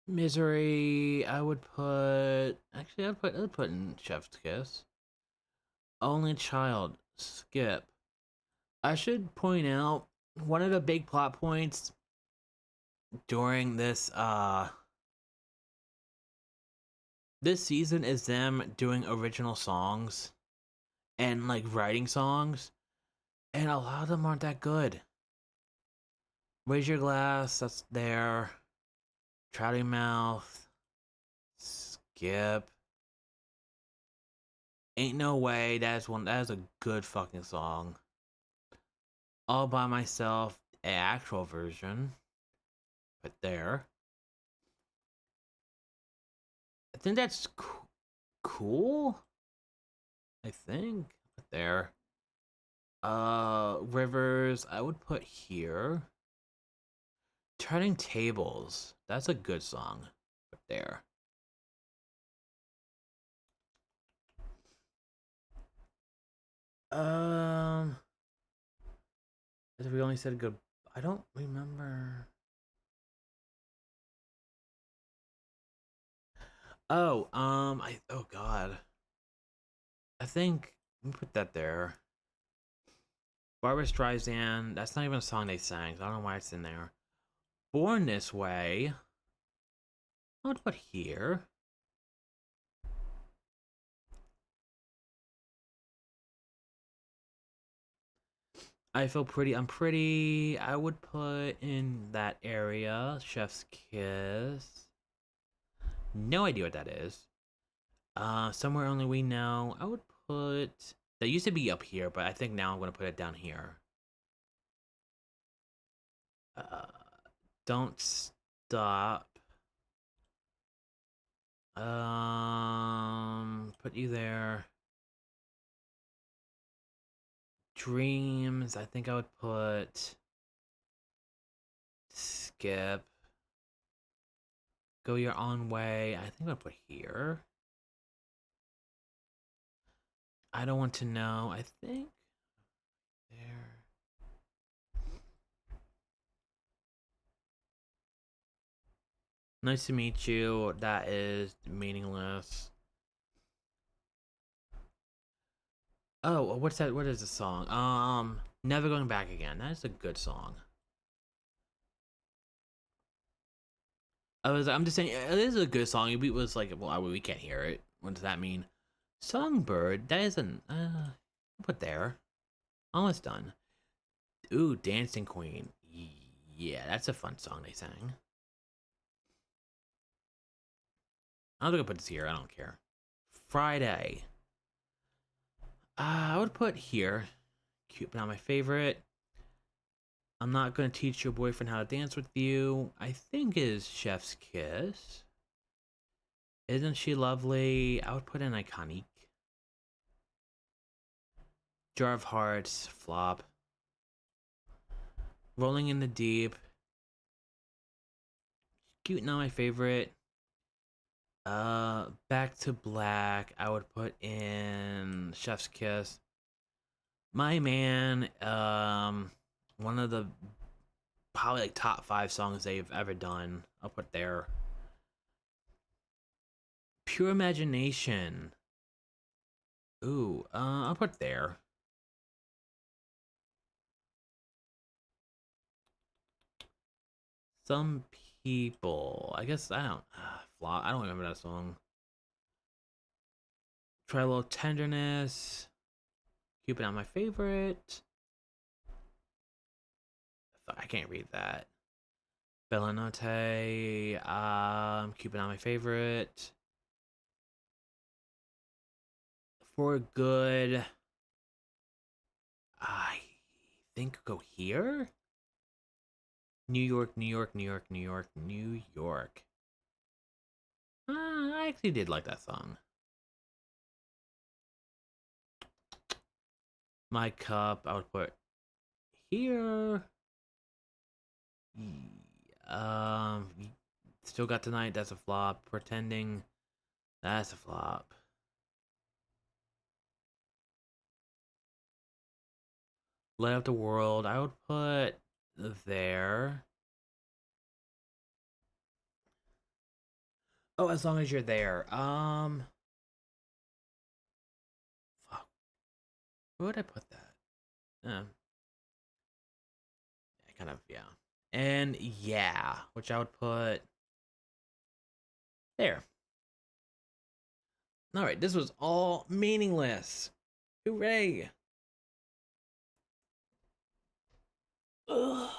Misery. I would put. Actually, I'd put in Chef's Kiss. Only Child. Skip. I should point out one of the big plot points during this season is them doing original songs and like writing songs, and a lot of them aren't that good. Raise Your Glass, that's there. Trouty Mouth, Skip. Ain't No Way, that is a good fucking song. All by Myself, an actual version, but there. I think that's cool. I think, but there. Rivers, I would put here. Turning Tables, that's a good song, but there. Um, As we only said good. I don't remember. Oh god. I think let me put that there. Barbara Streisand. That's not even a song they sang. So I don't know why it's in there. Born This Way. I would put here. I feel pretty. I'm pretty. I would put in that area. Chef's Kiss. No idea what that is. Somewhere Only We Know. I would put. That used to be up here, but I think now I'm gonna put it down here. Uh, don't Stop. Put you there. Dreams. I think I would put. Skip. Go Your Own Way. I think I'll put here. I Don't Want to Know. I think there. Nice to Meet You. That is meaningless. Oh, what's that? What is the song? Never Going Back Again. That is a good song. I'm just saying, it is a good song. It was like, well, we can't hear it. What does that mean? Songbird. That isn't. Put there. Almost done. Ooh, Dancing Queen. Yeah, that's a fun song they sang. I'm gonna put this here. I don't care. Friday. I would put here. Cute, but not my favorite. I'm not gonna teach your boyfriend how to dance with you. I think is Chef's Kiss. Isn't she lovely? I would put in Iconic. Jar of Hearts. Flop. Rolling in the Deep. Cute, not my favorite. Back to Black. I would put in Chef's Kiss. My Man. One of the probably like top 5 songs they've ever done. I'll put there. Pure Imagination. Ooh, I'll put there. Some people. I guess I don't. Flop. I don't remember that song. Try a little tenderness. Cupid on my favorite. I can't read that. Bellanote. Cupid on my favorite. For good. I think go here. New York, New York, New York, New York, New York. I actually did like that song. My cup, I would put here. Still got tonight. That's a flop. Pretending. That's a flop. Light up the world. I would put there. Oh, as long as you're there. Fuck. Where would I put that? Kind of, yeah. And yeah, which I would put there. All right, this was all meaningless. Hooray! Ugh.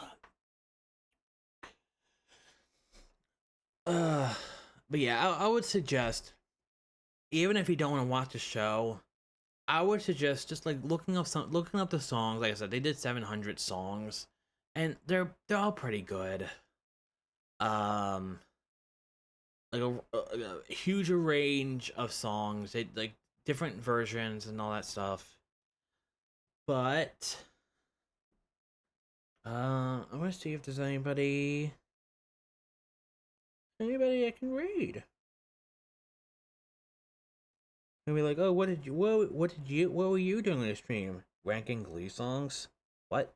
But yeah, I would suggest, even if you don't want to watch the show, I would suggest just like looking up the songs. Like I said, they did 700 songs, and they're all pretty good. Um, like a huge range of songs. They like different versions and all that stuff. But I want to see if there's anybody I can read. And be like, oh, what were you doing on the stream? Ranking Glee songs? What?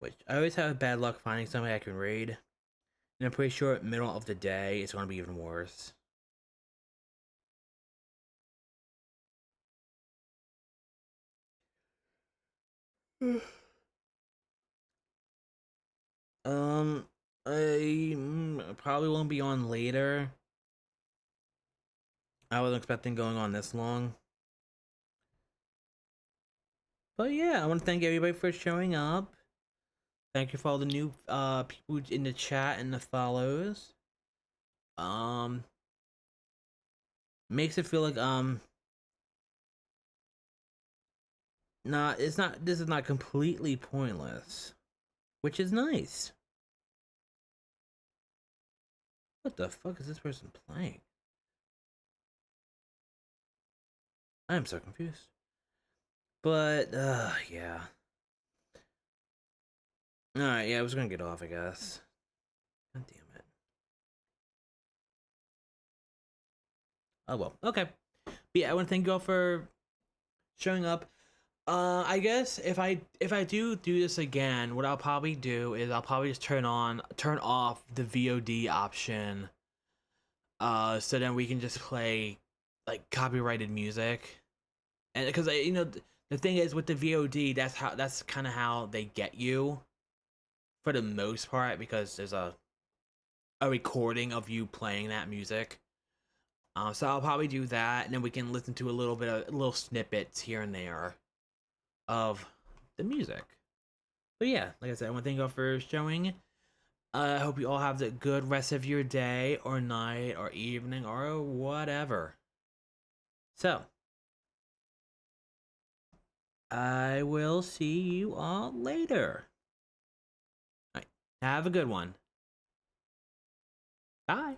Which I always have bad luck finding somebody I can read, and I'm pretty sure middle of the day it's gonna be even worse. um, I probably won't be on later. I wasn't expecting going on this long. But yeah, I want to thank everybody for showing up. Thank you for all the new people in the chat and the follows. Makes it feel like this is not completely pointless, which is nice. What the fuck is this person playing? I am so confused. But yeah. Alright, yeah, I was gonna get off, I guess. God damn it. Oh well, okay. But yeah, I want to thank you all for showing up. I guess if I do this again, what I'll probably do is I'll probably just turn off the VOD option. So then we can just play like copyrighted music, and because the thing is with the VOD, that's kind of how they get you, for the most part, because there's a recording of you playing that music. So I'll probably do that, and then we can listen to a little snippets here and there of the music. But yeah, like I said, I want to thank you all for showing. I hope you all have a good rest of your day or night or evening or whatever. So, I will see you all later. All right, have a good one. Bye.